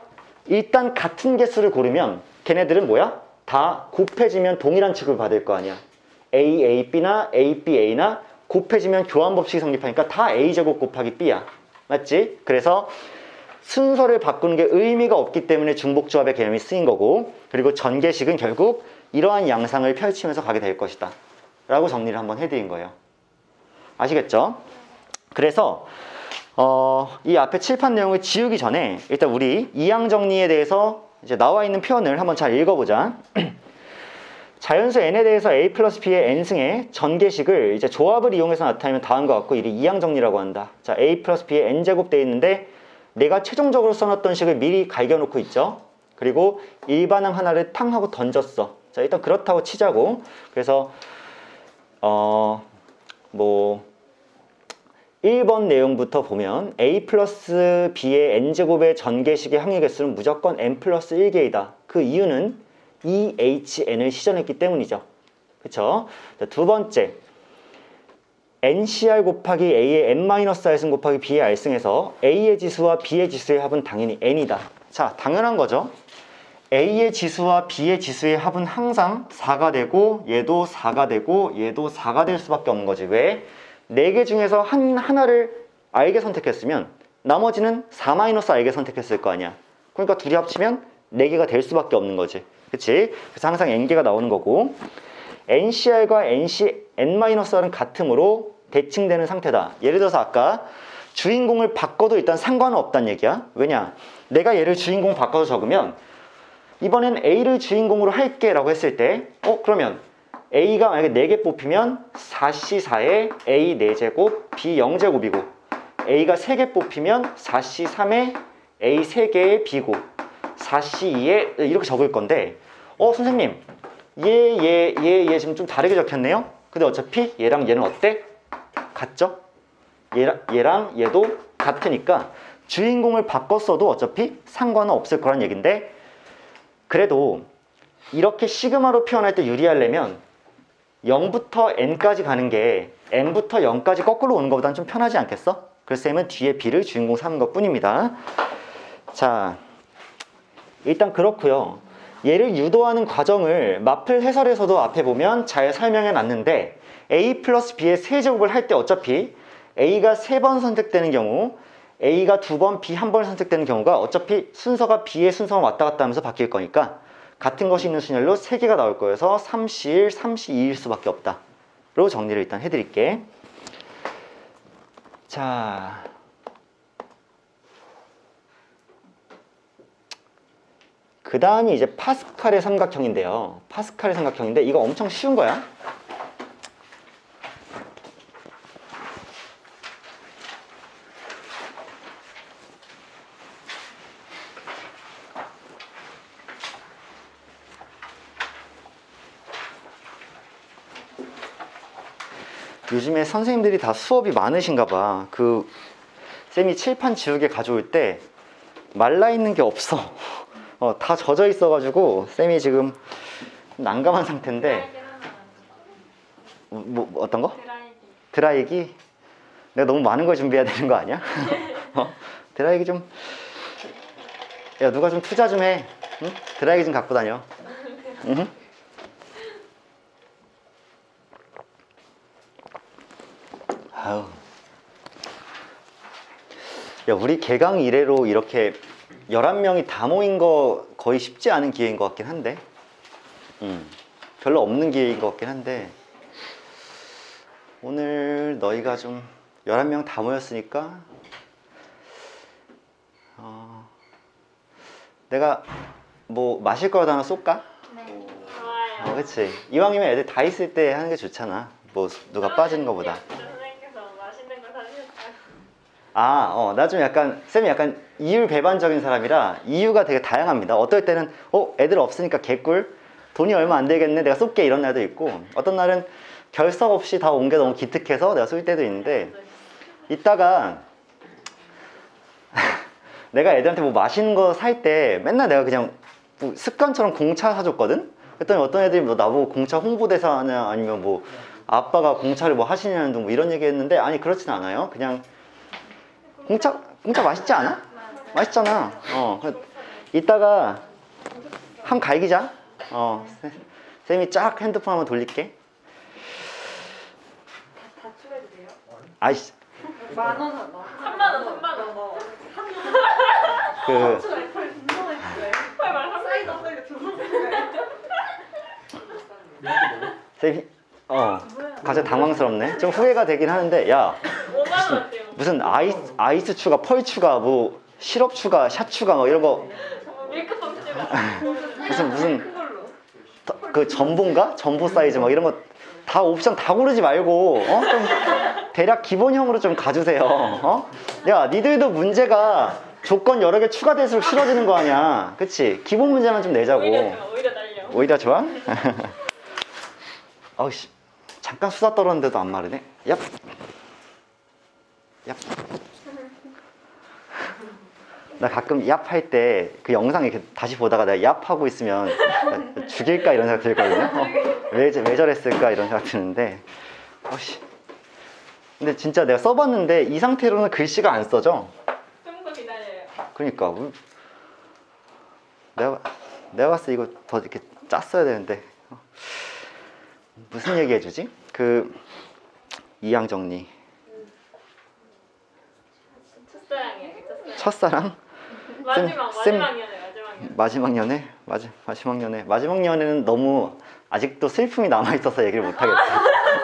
일단 같은 개수를 고르면 걔네들은 뭐야? 다 곱해지면 동일한 취급을 받을 거 아니야. A, A, B나 A, B, A나 곱해지면 교환 법칙이 성립하니까 다 A제곱 곱하기 B야. 맞지? 그래서 순서를 바꾸는 게 의미가 없기 때문에 중복조합의 개념이 쓰인 거고 그리고 전개식은 결국 이러한 양상을 펼치면서 가게 될 것이다 라고 정리를 한번 해드린 거예요. 아시겠죠? 그래서 이 앞에 칠판 내용을 지우기 전에 일단 우리 이항 정리에 대해서 이제 나와 있는 표현을 한번 잘 읽어보자. 자연수 n에 대해서 a 플러스 b의 n승의 전개식을 이제 조합을 이용해서 나타내면 다음과 같고 이를 이항 정리라고 한다. 자, a 플러스 b의 n제곱 되어 있는데 내가 최종적으로 써놨던 식을 미리 갈겨놓고 있죠. 그리고 일반항 하나를 탕 하고 던졌어. 자, 일단 그렇다고 치자고. 그래서 1번 내용부터 보면 a 플러스 b의 n제곱의 전개식의 항의 개수는 무조건 n 플러스 1개이다. 그 이유는 EHN을 시전했기 때문이죠. 그쵸? 자, 두 번째, NCR 곱하기 A의 n-R승 곱하기 B의 R승에서 A의 지수와 B의 지수의 합은 당연히 n이다. 자, 당연한 거죠. A의 지수와 B의 지수의 합은 항상 4가 되고 얘도 4가 되고 얘도 4가 될 수밖에 없는 거지. 왜? 4개 중에서 하나를 R개 선택했으면 나머지는 4-R개 선택했을 거 아니야. 그러니까 둘이 합치면 4개가 될 수밖에 없는 거지. 그치? 그래서 항상 n개가 나오는 거고 NCR과 N-R은 같으므로 대칭되는 상태다. 예를 들어서 아까 주인공을 바꿔도 일단 상관은 없다는 얘기야. 왜냐? 내가 얘를 주인공 바꿔서 적으면 이번엔 A를 주인공으로 할게 라고 했을 때 그러면 A가 만약에 4개 뽑히면 4C4에 A 4제곱 B 0제곱이고 A가 3개 뽑히면 4C3에 A 3개의 B고 4C2에 이렇게 적을 건데 선생님 얘 지금 좀 다르게 적혔네요. 근데 어차피 얘랑 얘는 어때? 같죠? 얘랑 얘도 같으니까 주인공을 바꿨어도 어차피 상관은 없을 거란 얘긴데 그래도 이렇게 시그마로 표현할 때 유리하려면 0부터 n까지 가는 게 n부터 0까지 거꾸로 오는 것보다는 좀 편하지 않겠어? 그래서 쌤은 뒤에 b를 주인공 삼은 것 뿐입니다. 자, 일단 그렇고요. 얘를 유도하는 과정을 마플 해설에서도 앞에 보면 잘 설명해 놨는데 a 플러스 b의 세제곱을 할 때 어차피 a가 3번 선택되는 경우 A가 2번, B 1번 선택되는 경우가 어차피 순서가 B의 순서만 왔다 갔다 하면서 바뀔 거니까 같은 것이 있는 순열로 3개가 나올 거여서 3C1, 3C2일 수밖에 없다. 로 정리를 일단 해드릴게. 자, 그 다음이 이제 파스칼의 삼각형인데요. 파스칼의 삼각형인데 이거 엄청 쉬운 거야. 요즘에 선생님들이 다 수업이 많으신가 봐. 쌤이 칠판 지우개 가져올 때 말라있는 게 없어. 다 젖어 있어가지고 쌤이 지금 난감한 상태인데. 어떤 거? 드라이기? 내가 너무 많은 걸 준비해야 되는 거 아니야? 드라이기 좀. 야, 누가 좀 투자 좀 해. 응? 드라이기 좀 갖고 다녀. 응? 아유. 야, 우리 개강 이래로 이렇게 11명이 다 모인 거 거의 쉽지 않은 기회인 것 같긴 한데 별로 없는 기회인 것 같긴 한데 오늘 너희가 좀 11명 다 모였으니까 내가 뭐 마실 거라도 하나 쏠까? 네. 좋아요. 그치. 이왕이면 애들 다 있을 때 하는 게 좋잖아. 뭐 누가 빠지는 거보다. 선생님께서 맛있는 거 사주셨어요. 나 좀 약간 쌤이 약간 이율배반적인 사람이라 이유가 되게 다양합니다. 어떨 때는 애들 없으니까 개꿀, 돈이 얼마 안 되겠네, 내가 쏠게, 이런 날도 있고, 어떤 날은 결석 없이 다 온 게 너무 기특해서 내가 쏠 때도 있는데, 이따가 내가 애들한테 뭐 맛있는 거 살 때 맨날 내가 그냥 뭐 습관처럼 공차 사줬거든? 그랬더니 어떤 애들이 뭐 나보고 공차 홍보대사냐 아니면 뭐 아빠가 공차를 뭐 하시냐는 둥 뭐 이런 얘기 했는데, 아니 그렇진 않아요. 그냥 공차 맛있지 않아? 맛있잖아. 이따가 한 갈기자. 쌤이 쫙 핸드폰 한번 돌릴게. 다 추가해도 돼요? 아이씨. 10,000원 넣어. 3만 원. 쌤이 가장 당황스럽네. 좀 후회가 되긴 하는데, 야, 5만 원 어때요? 무슨 아이스 추가, 펄 추가, 뭐 시럽 추가, 샷 추가, 뭐 이런 거 밀크펌 추가. 무슨 그 전보인가? 전보 사이즈 막 이런 거 다 옵션 다 고르지 말고 좀 대략 기본형으로 좀 가주세요. 야, 니들도 문제가 조건 여러 개 추가될수록 싫어지는 거 아니야. 그치? 기본 문제만 좀 내자고. 오히려 날려. 오히려 좋아? 아우씨, 잠깐 수다 떨었는데도 안 마르네. 얍. 얍. 나 가끔 얍 할 때 그 영상 이렇게 다시 보다가 내가 얍 하고 있으면 죽일까 이런 생각 들거든요. 왜 저랬을까 이런 생각 드는데, 어씨. 근데 진짜 내가 써봤는데 이 상태로는 글씨가 안 써져. 좀 더 기다려요. 그러니까 내가 봤을 때 이거 더 이렇게 짰어야 되는데. 무슨 얘기 해주지? 이양 정리. 첫사랑이에요. 첫사랑? 마지막 연애? 마지막 연애는 너무 아직도 슬픔이 남아있어서 얘기를 못하겠다.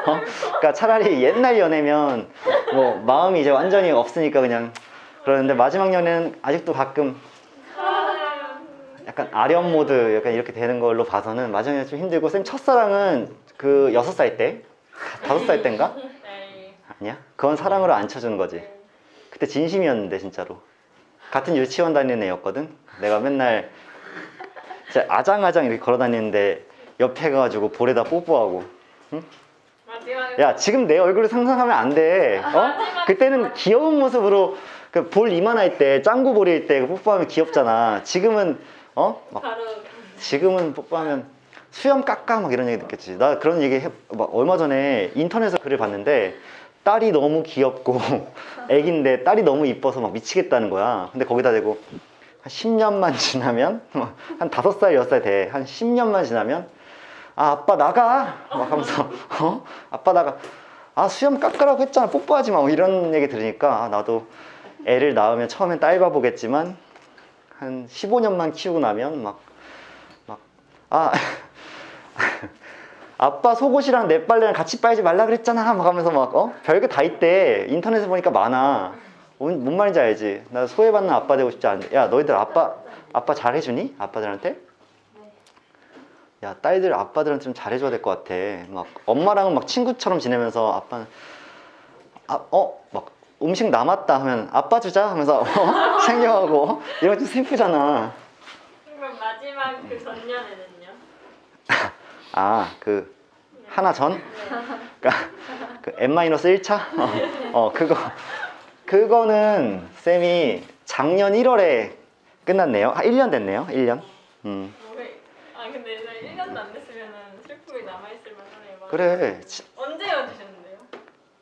그러니까 차라리 옛날 연애면 뭐 마음이 이제 완전히 없으니까 그냥 그러는데, 마지막 연애는 아직도 가끔 약간 아련 모드 약간 이렇게 되는 걸로 봐서는 마정이가 좀 힘들고 쌤 첫사랑은 그 6살 때? 5살 때인가? 네. 아니야? 그건 사랑으로 안 쳐주는 거지. 그때 진심이었는데 진짜로. 같은 유치원 다니는 애였거든. 내가 맨날 진짜 아장아장 이렇게 걸어 다니는데 옆에 가가지고 볼에다 뽀뽀하고. 마지막에 야 지금 내 얼굴을 상상하면 안 돼. 그때는 귀여운 모습으로 그 볼 이만할 때 짱구 볼일 때 뽀뽀하면 귀엽잖아. 지금은 막 바로 지금은 뽀뽀하면 수염 깎아 막 이런 얘기 듣겠지. 나 그런 얘기 막 얼마 전에 인터넷에서 글을 봤는데 딸이 너무 귀엽고 애긴데 딸이 너무 이뻐서 막 미치겠다는 거야. 근데 거기다 대고 한 10년만 지나면 한 5살 6살 돼. 한 10년만 지나면 아 아빠 나가 막 하면서 아빠 나가 아 수염 깎으라고 했잖아 뽀뽀하지 마 뭐 이런 얘기 들으니까 아, 나도 애를 낳으면 처음엔 딸 바보겠지만 한 15년만 키우고 나면 아 아빠 속옷이랑 내 빨래랑 같이 빨지 말라 그랬잖아 막 하면서 막 별게 다 있대. 인터넷에 보니까 많아. 뭔 말인지 알지? 나 소외받는 아빠 되고 싶지 않은데 야 너희들 아빠 잘해주니? 아빠들한테? 야 딸들 아빠들한테 좀 잘해줘야 될 것 같아. 막 엄마랑은 막 친구처럼 지내면서 아빠는 막 음식 남았다 하면 아빠 주자 하면서 챙겨가고 이런 거 좀 슬프잖아. 그럼 마지막 그 전년에는요? 아 그 하나 전? 그러니까 그 N-1차? 그거는 쌤이 작년 1월에 끝났네요. 1년 됐네요. 1년. 아 근데 1년도 안 됐으면 슬픔이 남아있을 만하네요. 그래. 언제 헤어지셨는데요?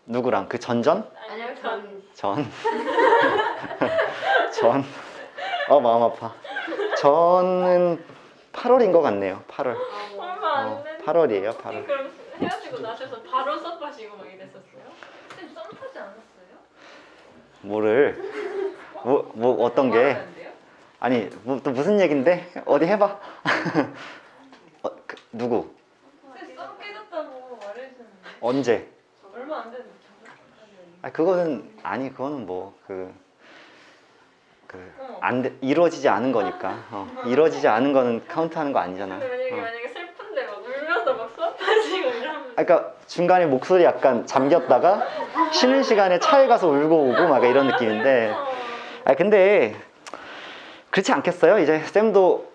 누구랑? 그 전전? 아니요 전 전? 전? 마음 아파. 저는 8월인 것 같네요. 8월. 얼마 안 됐는데 8월이에요. 8월. 그럼 헤어지고 나셔서 바로 썸하시고 막 이랬었어요? 쌤 썸 타지 않았어요? 뭐를? 뭐 어떤 게? 아니 또 무슨 얘긴데? 어디 해봐. 누구? 썸 깨졌다고 말해주셨는데 언제? 얼마 안 됐는데 그거는 뭐 이루어지지 않은 거니까. 이루어지지 않은 거는 카운트하는 거 아니잖아. 근데 만약에 슬픈데 막 울면서 막 썸하시고 이러면 그러니까 중간에 목소리 약간 잠겼다가 쉬는 시간에 차에 가서 울고 오고 막 이런 느낌인데. 근데 그렇지 않겠어요? 이제 쌤도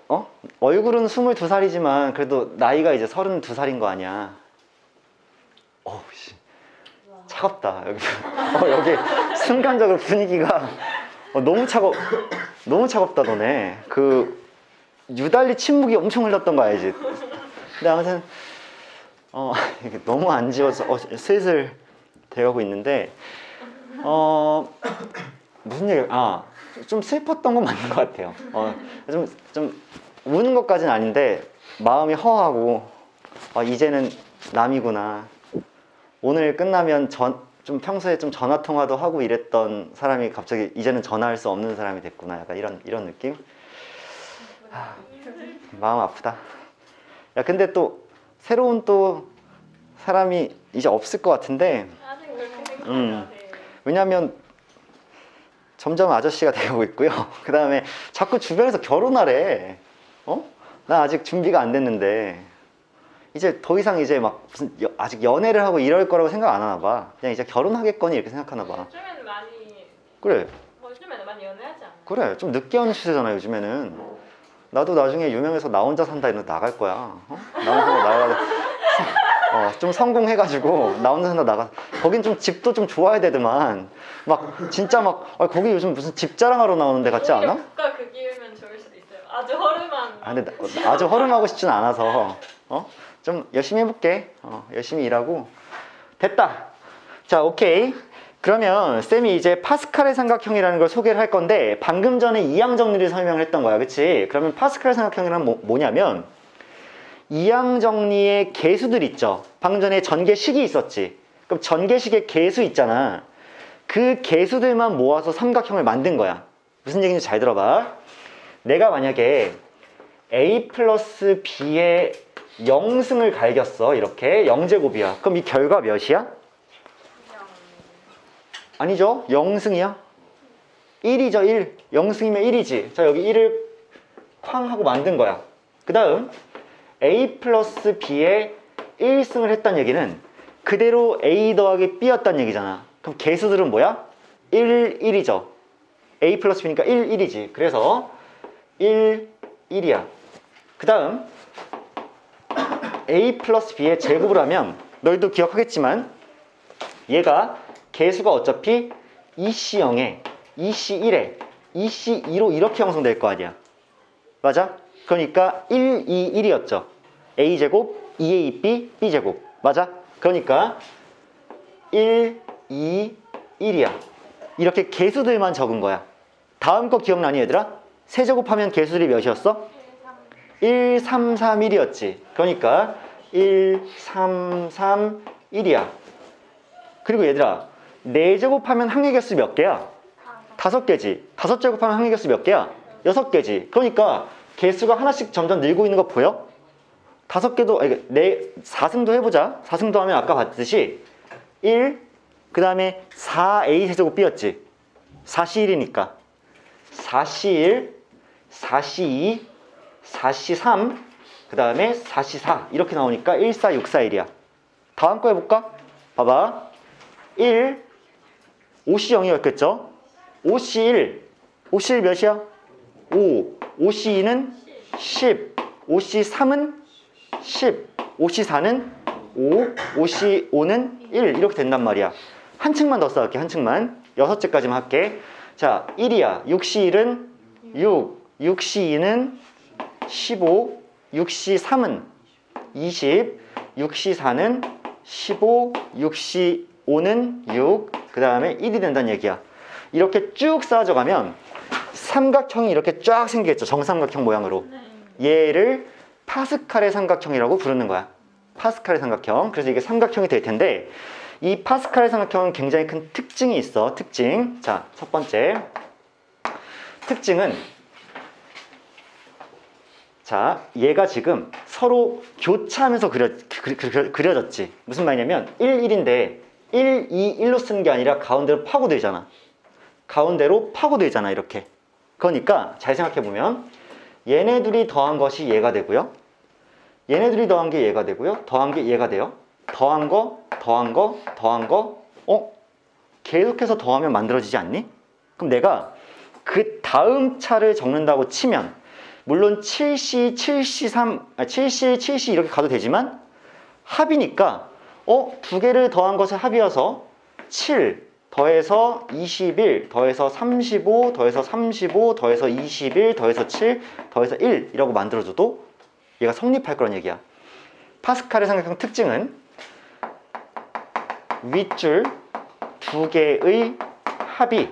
얼굴은 22살이지만 그래도 나이가 이제 32살인 거 아니야. 씨. 차갑다. 여기 순간적으로 분위기가 너무 차갑다 너네. 그 유달리 침묵이 엄청 흘렀던 거 알지? 근데 아무튼 이게 너무 안 지워서 슬슬 돼가고 있는데 무슨 얘기? 좀 슬펐던 건 맞는 것 같아요. 좀 우는 것까지는 아닌데 마음이 허하고 이제는 남이구나. 오늘 끝나면 좀 평소에 좀 전화 통화도 하고 이랬던 사람이 갑자기 이제는 전화할 수 없는 사람이 됐구나. 약간 이런 느낌? 마음 아프다. 야 근데 또 새로운 또 사람이 이제 없을 것 같은데. 아직 그렇게 생각하세요? 왜냐면 점점 아저씨가 되고 있고요. 그 다음에 자꾸 주변에서 결혼하래. 나 아직 준비가 안 됐는데 이제 더 이상 이제 막 무슨 아직 연애를 하고 이럴 거라고 생각 안 하나 봐. 그냥 이제 결혼하겠거니 이렇게 생각하나 봐. 요즘에는 많이 그래. 요즘에는 많이 연애하지 않아요? 그래. 좀 늦게 하는 추세잖아 요즘에는. 나도 나중에 유명해서 나 혼자 산다 이러면 나갈 거야. 나 혼자 산다 나가서 좀 성공해가지고 나 혼자 산다 나가. 거긴 좀 집도 좀 좋아야 되더만. 막 진짜 막 거기 요즘 무슨 집 자랑하러 나오는 데 같지 않아? 국가 그 기회면 좋을 수도 있어요. 아주 허름한. 근데 아주 허름하고 싶진 않아서 좀 열심히 해볼게. 열심히 일하고. 됐다. 자, 오케이. 그러면 쌤이 이제 파스칼의 삼각형이라는 걸 소개를 할 건데 방금 전에 이항 정리를 설명을 했던 거야. 그치? 그러면 파스칼의 삼각형이란 뭐냐면 이항 정리의 개수들 있죠. 방금 전에 전개식이 있었지. 그럼 전개식의 개수 있잖아. 그 개수들만 모아서 삼각형을 만든 거야. 무슨 얘기인지 잘 들어봐. 내가 만약에 a 플러스 b의 0승을 갈겼어. 이렇게 0제곱이야. 그럼 이 결과 몇이야? 아니죠. 0승이야? 1이죠. 1. 0승이면 1이지. 자, 여기 1을 쾅 하고 만든 거야. 그 다음 A 플러스 B의 1승을 했다는 얘기는 그대로 A 더하기 B였다는 얘기잖아. 그럼 개수들은 뭐야? 1, 1이죠. A 플러스 B니까 1, 1이지. 그래서 1, 1이야. 그 다음 A 플러스 B의 제곱을 하면 너희도 기억하겠지만 얘가 개수가 어차피 2C0에 2C1에 2C2로 이렇게 형성될 거 아니야. 맞아? 그러니까 1, 2, 1이었죠. A제곱, 2AB, B제곱. 맞아? 그러니까 1, 2, 1이야. 이렇게 개수들만 적은 거야. 다음 거 기억나니 얘들아? 세제곱하면 개수들이 몇이었어? 1, 3, 3, 1이었지. 그러니까 1, 3, 3, 1이야. 그리고 얘들아, 4제곱하면 항의 개수 몇 개야? 5개지. 5제곱하면 항의 개수 몇 개야? 6개지. 그러니까 개수가 하나씩 점점 늘고 있는 거 보여? 5개도, 4승도 해보자. 4승도 하면 아까 봤듯이 1, 그 다음에 4A 세제곱 B였지. 4C1이니까 4C1, 4C2, 4C3, 그 다음에 4C4 이렇게 나오니까 1, 4, 6, 4, 1이야. 다음 거 해볼까? 봐봐. 1, 5C0이었겠죠? 5C1, 5C1 몇이야? 5, 5C2는 10, 5C3은 10, 5C4는 5, 5C5는 1 이렇게 된단 말이야. 한 층만 더 써갈게. 한 층만. 6째까지만 할게. 자, 1이야. 6C1은 6, 6C2는 15, 6C3은 20, 6C4는 15, 6C5는 6, 그 다음에 1이 된다는 얘기야. 이렇게 쭉 쌓아져 가면 삼각형이 이렇게 쫙 생기겠죠. 정삼각형 모양으로. 얘를 파스칼의 삼각형이라고 부르는 거야. 파스칼의 삼각형. 그래서 이게 삼각형이 될 텐데 이 파스칼의 삼각형은 굉장히 큰 특징이 있어. 특징. 자, 첫 번째 특징은 자, 얘가 지금 서로 교차하면서 그려졌지. 무슨 말이냐면 1, 1인데 1, 2, 1로 쓰는 게 아니라 가운데로 파고들잖아. 가운데로 파고들잖아. 이렇게. 그러니까 잘 생각해보면 얘네 둘이 더한 것이 얘가 되고요. 얘네 둘이 더한 게 얘가 되고요. 더한 게 얘가 돼요. 더한 거, 더한 거, 더한 거. 계속해서 더하면 만들어지지 않니? 그럼 내가 그 다음 차를 적는다고 치면 물론 7C, 7C3, 7C, 7C 이렇게 가도 되지만 합이니까 두 개를 더한 것의 합이어서 7 더해서 21 더해서 35 더해서 35 더해서 21 더해서 7 더해서 1 이라고 만들어줘도 얘가 성립할 거란 얘기야. 파스칼의 삼각형 특징은 윗줄 두 개의 합이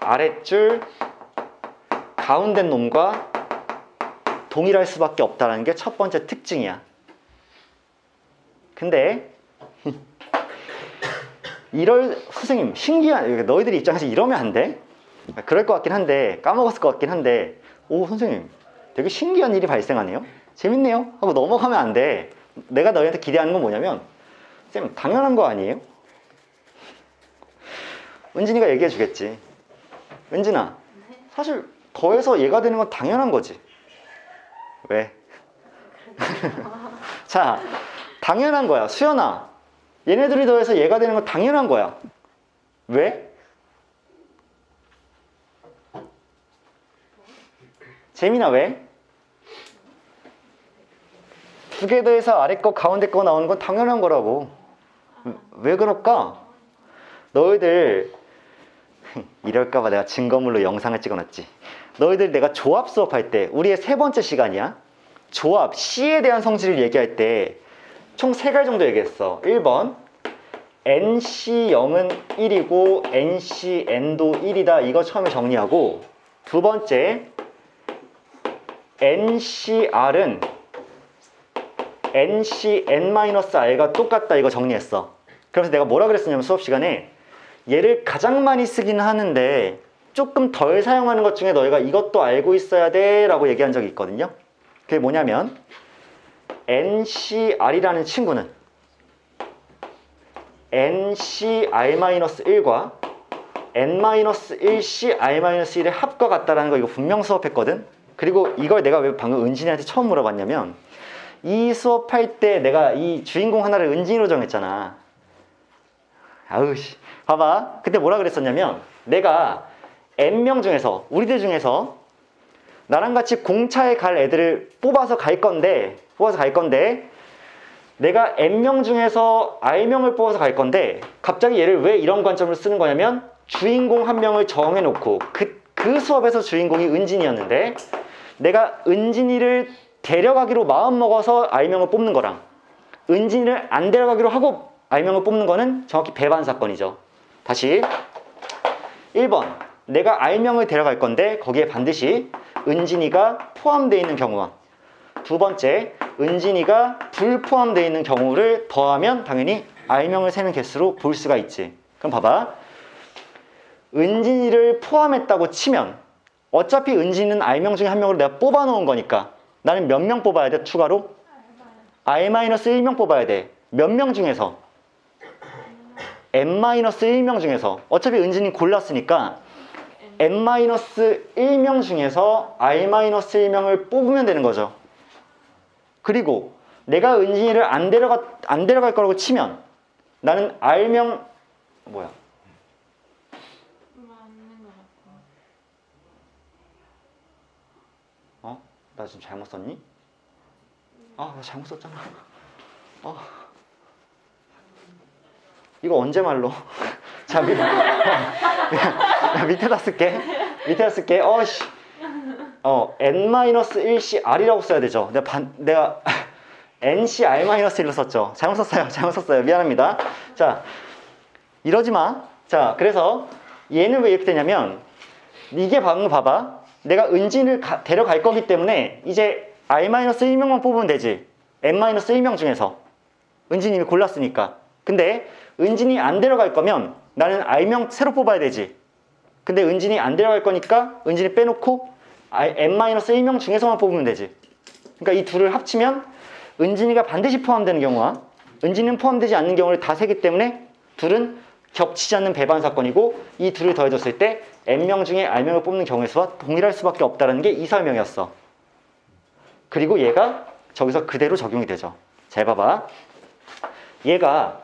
아랫줄 가운데 놈과 동일할 수밖에 없다는 게 첫 번째 특징이야. 근데 선생님 신기한, 너희들이 입장에서 이러면 안 돼? 그럴 것 같긴 한데 까먹었을 것 같긴 한데 선생님 되게 신기한 일이 발생하네요. 재밌네요 하고 넘어가면 안 돼. 내가 너희한테 기대하는 건 뭐냐면 쌤 당연한 거 아니에요? 은진이가 얘기해 주겠지. 은진아 사실 더해서 얘가 되는 건 당연한 거지. 왜? 자, 당연한 거야. 수연아, 얘네들이 더해서 얘가 되는 건 당연한 거야. 왜? 재민아 왜? 두 개 더해서 아래 거 가운데 거 나오는 건 당연한 거라고. 왜 그럴까? 너희들 이럴까봐 내가 증거물로 영상을 찍어놨지. 너희들 내가 조합 수업할 때 우리의 세 번째 시간이야. 조합 C에 대한 성질을 얘기할 때 총 3가지 정도 얘기했어. 1번 NC0은 1이고 NCN도 1이다. 이거 처음에 정리하고, 두 번째 NCR은 NCN-R가 똑같다. 이거 정리했어. 그래서 내가 뭐라 그랬었냐면 수업 시간에 얘를 가장 많이 쓰긴 하는데 조금 덜 사용하는 것 중에 너희가 이것도 알고 있어야 돼 라고 얘기한 적이 있거든요. 그게 뭐냐면 NCR이라는 친구는 NCR-1과 n-1c r-1의 합과 같다라는 거 이거 분명 수업했거든. 그리고 이걸 내가 왜 방금 은진이한테 처음 물어봤냐면 이 수업할 때 내가 이 주인공 하나를 은진이로 정했잖아. 아우씨, 봐봐. 그때 뭐라 그랬었냐면 내가 n명 중에서 우리들 중에서 나랑 같이 공차에 갈 애들을 뽑아서 갈 건데 내가 n명 중에서 r명을 뽑아서 갈 건데 갑자기 얘를 왜 이런 관점을 쓰는 거냐면 주인공 한 명을 정해놓고 그 수업에서 주인공이 은진이었는데 내가 은진이를 데려가기로 마음먹어서 r명을 뽑는 거랑 은진이를 안 데려가기로 하고 r명을 뽑는 거는 정확히 배반 사건이죠. 다시 1번 내가 r명을 데려갈 건데 거기에 반드시 은진이가 포함되어 있는 경우와 두 번째 은진이가 불포함되어 있는 경우를 더하면 당연히 r명을 세는 개수로 볼 수가 있지. 그럼 봐봐. 은진이를 포함했다고 치면 어차피 은진이는 r명 중에 한 명으로 내가 뽑아 놓은 거니까 나는 몇 명 뽑아야 돼? 추가로? r-1명 뽑아야 돼. 몇 명 중에서? n-1명 중에서. 어차피 은진이 골랐으니까 n-1명 중에서 r-1명을 뽑으면 되는 거죠. 그리고 내가 은진이를 안 데려갈 거라고 치면 나는 r명 뭐야? 나 지금 잘못 썼니? 나 잘못 썼잖아. 이거 언제 말로? 자, 밑에다 쓸게. n-1c r이라고 써야 되죠. 내가 nc r-1로 썼죠. 잘못 썼어요. 미안합니다. 자, 이러지 마. 자, 그래서 얘는 왜 이렇게 되냐면 이게 방금 봐봐. 내가 은진을 데려갈 거기 때문에 이제 r-1명만 뽑으면 되지. n-1명 중에서. 은진이 이미 골랐으니까. 근데 은진이 안 데려갈 거면 나는 r명 새로 뽑아야 되지. 근데 은진이 안 데려갈 거니까 은진이 빼놓고 n-1명 중에서만 뽑으면 되지. 그러니까 이 둘을 합치면 은진이가 반드시 포함되는 경우와 은진이는 포함되지 않는 경우를 다 세기 때문에 둘은 겹치지 않는 배반 사건이고 이 둘을 더해줬을 때 n명 중에 r명을 뽑는 경우의 수와 동일할 수밖에 없다는 게 이 설명이었어. 그리고 얘가 저기서 그대로 적용이 되죠. 잘 봐봐. 얘가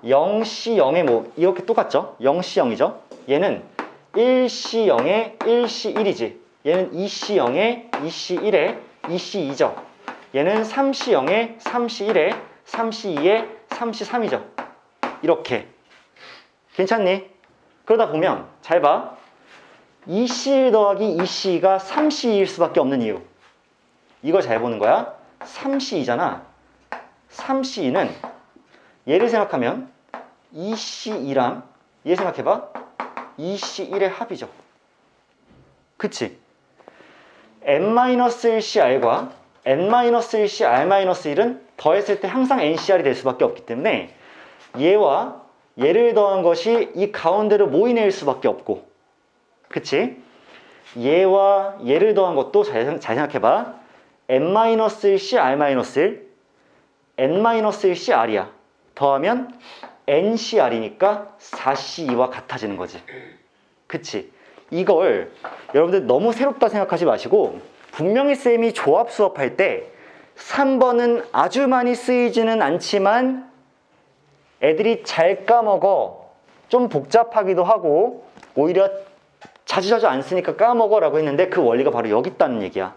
0C 0에 뭐 이렇게 똑같죠? 0C 0이죠? 얘는 1C 0에 1C 1이지. 얘는 2C 0에 2C 1에 2C 2죠. 얘는 3C 0에 3C 1에 3C 2에 3C 3이죠. 이렇게. 괜찮니? 그러다 보면 잘 봐. 2C1 더하기 2C가 3C일 수밖에 없는 이유. 이걸 잘 보는 거야. 3C2잖아. 3C2는 얘를 생각하면 2C2랑 얘 생각해봐. 2C1의 합이죠. 그치? n-1CR과 n-1CR-1은 더했을 때 항상 NCR이 될 수밖에 없기 때문에 얘와 얘를 더한 것이 이 가운데로 모이낼 수밖에 없고, 그치? 얘와 얘를 더한 것도 잘 생각해봐. n-1C r-1 n-1C r이야. 더하면 NCR이니까 4C2와 같아지는 거지. 그치? 이걸 여러분들 너무 새롭다 생각하지 마시고 분명히 쌤이 조합 수업할 때 3번은 아주 많이 쓰이지는 않지만 애들이 잘 까먹어. 좀 복잡하기도 하고 오히려 자주 안 쓰니까 까먹어 라고 했는데 그 원리가 바로 여기 있다는 얘기야.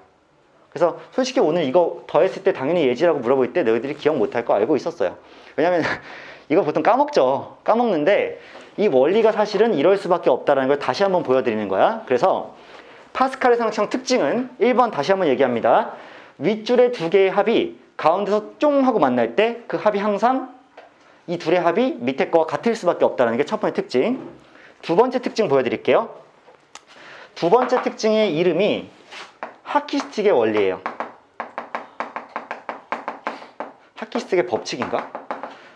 그래서 솔직히 오늘 이거 더했을 때 당연히 예지라고 물어볼 때 너희들이 기억 못할 거 알고 있었어요. 왜냐면 이거 보통 까먹죠. 까먹는데 이 원리가 사실은 이럴 수밖에 없다는 걸 다시 한번 보여드리는 거야. 그래서 파스칼의 상식형 특징은 1번 다시 한번 얘기합니다. 윗줄의 두 개의 합이 가운데서 쫑 하고 만날 때 그 합이 항상 이 둘의 합이 밑에 거와 같을 수밖에 없다는 게 첫 번째 특징. 두 번째 특징 보여드릴게요. 두 번째 특징의 이름이 하키스틱의 원리예요. 하키스틱의 법칙인가?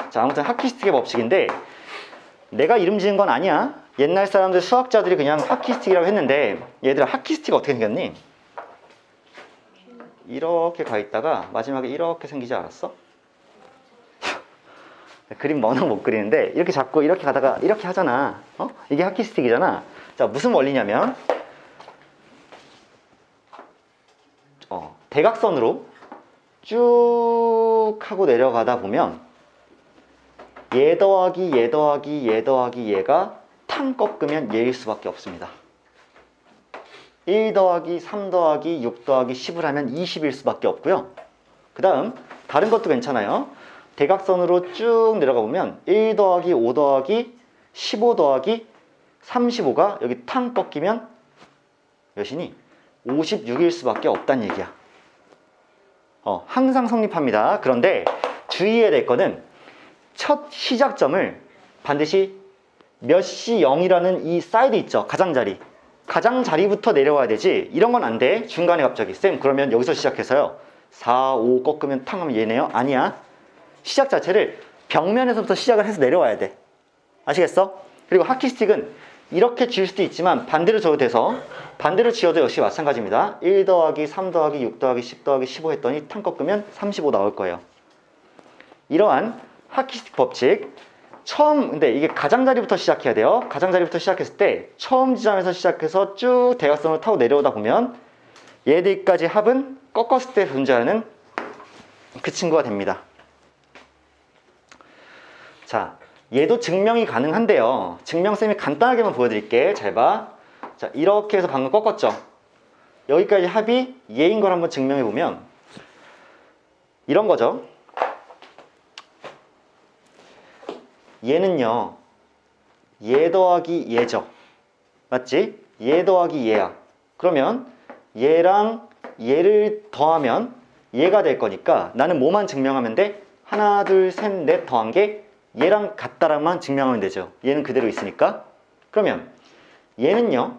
자, 아무튼 하키스틱의 법칙인데 내가 이름 지은 건 아니야. 옛날 사람들 수학자들이 그냥 하키스틱이라고 했는데 얘들아 하키스틱 어떻게 생겼니? 이렇게 가 있다가 마지막에 이렇게 생기지 않았어? 그림 워낙 못 그리는데 이렇게 잡고 이렇게 가다가 이렇게 하잖아. 이게 하키스틱이잖아. 자, 무슨 원리냐면 대각선으로 쭉 하고 내려가다 보면 얘 더하기 얘 더하기 얘 더하기 얘가 탕 꺾으면 얘일 수밖에 없습니다. 1 더하기 3 더하기 6 더하기 10을 하면 20일 수밖에 없고요. 그 다음 다른 것도 괜찮아요. 대각선으로 쭉 내려가 보면 1 더하기 5 더하기 15 더하기 35가 여기 탕 꺾이면 몇이니? 56일 수밖에 없다는 얘기야. 항상 성립합니다. 그런데 주의해야 될 거는 첫 시작점을 반드시 몇 시 0이라는 이 사이드 있죠. 가장자리부터 내려와야 되지. 이런 건 안 돼. 중간에 갑자기 쌤 그러면 여기서 시작해서요 4, 5 꺾으면 탕 하면 얘네요? 아니야. 시작 자체를 벽면에서부터 시작을 해서 내려와야 돼. 아시겠어? 그리고 하키스틱은 이렇게 지을 수도 있지만 반대로 지어도 돼서 반대로 지어도 역시 마찬가지입니다. 1 더하기 3 더하기 6 더하기 10 더하기 15 했더니 탕 꺾으면 35 나올 거예요. 이러한 하키스틱 법칙 근데 이게 가장자리부터 시작해야 돼요. 가장자리부터 시작했을 때 처음 지점에서 시작해서 쭉 대각선을 타고 내려오다 보면 얘들까지 합은 꺾었을 때 존재하는 그 친구가 됩니다. 자, 얘도 증명이 가능한데요. 증명쌤이 간단하게만 보여드릴게. 잘 봐. 자, 이렇게 해서 방금 꺾었죠. 여기까지 합이 얘인 걸 한번 증명해보면 이런 거죠. 얘는요 얘 더하기 얘죠. 맞지? 얘 더하기 얘야. 그러면 얘랑 얘를 더하면 얘가 될 거니까 나는 뭐만 증명하면 돼? 하나 둘 셋 넷 더한 게 얘랑 같다라만 증명하면 되죠. 얘는 그대로 있으니까. 그러면 얘는요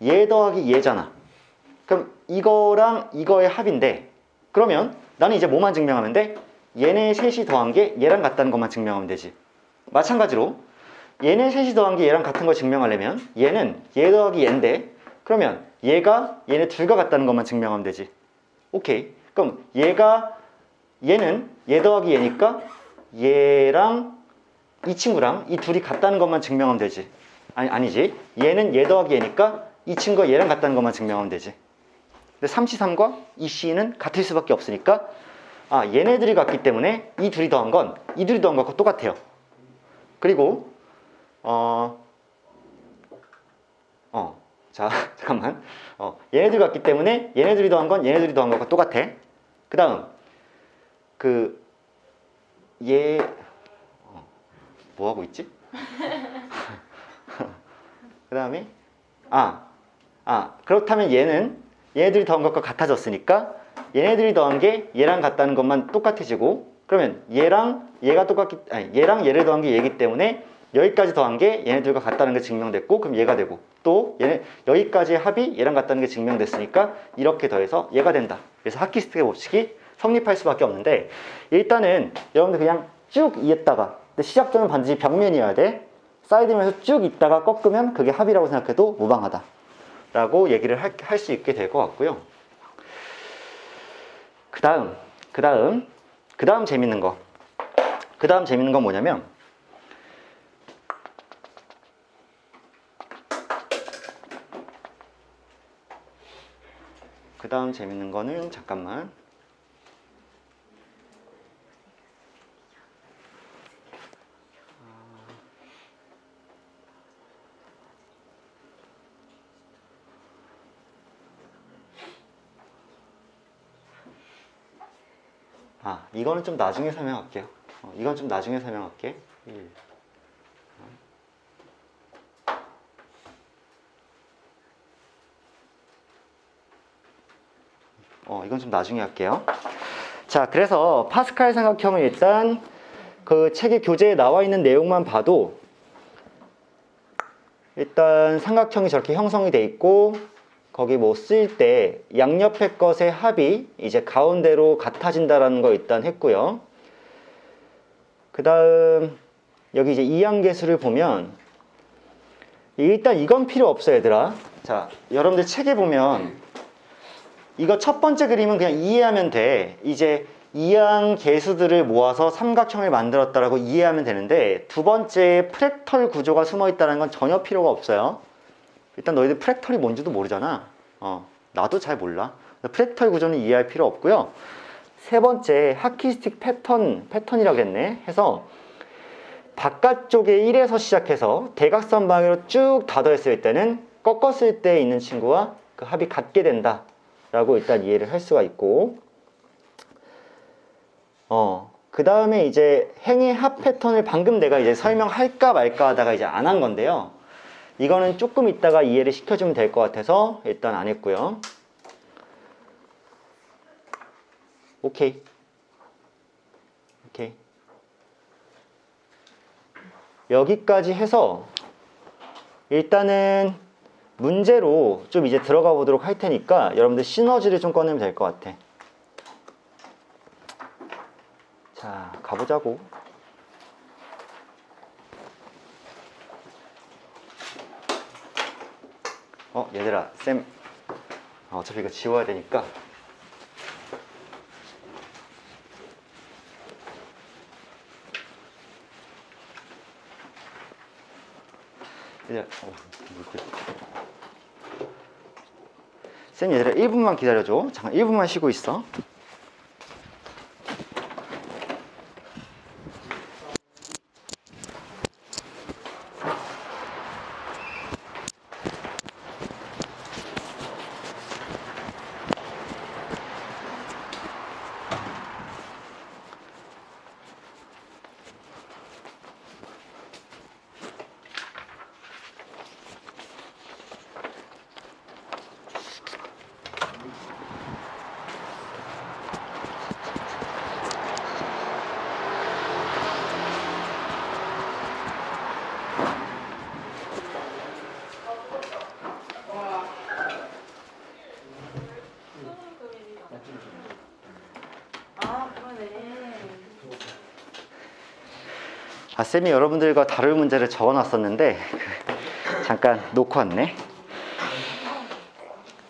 얘 더하기 얘잖아. 그럼 이거랑 이거의 합인데 그러면 나는 이제 뭐만 증명하면 돼? 얘네 셋이 더한 게 얘랑 같다는 것만 증명하면 되지. 마찬가지로 얘네 셋이 더한 게 얘랑 같은 걸 증명하려면 얘는 얘 더하기 얘인데 그러면 얘가 얘네 둘과 같다는 것만 증명하면 되지. 오케이. 그럼 얘는 얘 더하기 얘니까 얘랑 이 친구랑 이 둘이 같다는 것만 증명하면 되지. 아니지. 얘는 얘 더하기 얘니까 이 친구가 얘랑 같다는 것만 증명하면 되지. 근데 3C3과 2C는 같을 수밖에 없으니까 얘네들이 같기 때문에 이 둘이 더한 건 이 둘이 더한 것과 똑같아요. 그리고 자 잠깐만 얘네들이 같기 때문에 얘네들이 더한 건 얘네들이 더한 것과 똑같아. 그 다음 뭐 하고 있지? 그 다음에 그렇다면 얘네들이 더한 것과 같아졌으니까 얘네들이 더한 게 얘랑 같다는 것만 똑같아지고 그러면 얘랑 얘를 더한 게 얘기 때문에 여기까지 더한 게 얘네들과 같다는 게 증명됐고 그럼 얘가 되고 또 여기까지의 합이 얘랑 같다는 게 증명됐으니까 이렇게 더해서 얘가 된다. 그래서 하키스틱의 법칙이 성립할 수밖에 없는데 일단은 여러분들 그냥 쭉 이었다가 근데 시작점은 반드시 벽면이어야 돼. 사이드면서 쭉 있다가 꺾으면 그게 합이라고 생각해도 무방하다 라고 얘기를 할 수 있게 될 것 같고요. 그 다음 재밌는 거 뭐냐면 그 다음 재밌는 거는 잠깐만 이거는 좀 나중에 설명할게요. 이건 좀 나중에 설명할게. 이건 좀 나중에 할게요. 자, 그래서 파스칼 삼각형은 일단 그 책의 교재에 나와 있는 내용만 봐도 일단 삼각형이 저렇게 형성이 돼 있고 거기 뭐 쓸 때 양옆의 것의 합이 이제 가운데로 같아진다라는 거 일단 했고요. 그 다음 여기 이제 이항계수를 보면 일단 이건 필요 없어요, 얘들아. 자, 여러분들 책에 보면 이거 첫 번째 그림은 그냥 이해하면 돼. 이제 이항 계수들을 모아서 삼각형을 만들었다라고 이해하면 되는데, 두 번째 프랙털 구조가 숨어 있다는 건 전혀 필요가 없어요. 일단 너희들 프랙털이 뭔지도 모르잖아. 나도 잘 몰라. 프랙털 구조는 이해할 필요 없고요. 세 번째 하키스틱 패턴이라고 했네. 해서 바깥쪽에 1에서 시작해서 대각선 방향으로 쭉 닫아있을 때는 꺾었을 때 있는 친구와 그 합이 같게 된다 라고 일단 이해를 할 수가 있고, 그 다음에 이제 행의 합 패턴을 방금 내가 이제 설명할까 말까 하다가 이제 안 한 건데요. 이거는 조금 이따가 이해를 시켜주면 될 것 같아서 일단 안 했고요. 오케이. 여기까지 해서 일단은 문제로 좀 이제 들어가 보도록 할 테니까 여러분들 시너지를 좀 꺼내면 될 것 같아. 자, 가보자고. 얘들아, 쌤 어차피 이거 지워야 되니까 얘들아, 쌤 얘들아 1분만 기다려줘. 잠깐 1분만 쉬고 있어. 쌤이 여러분들과 다룰 문제를 적어놨었는데 잠깐 놓고 왔네.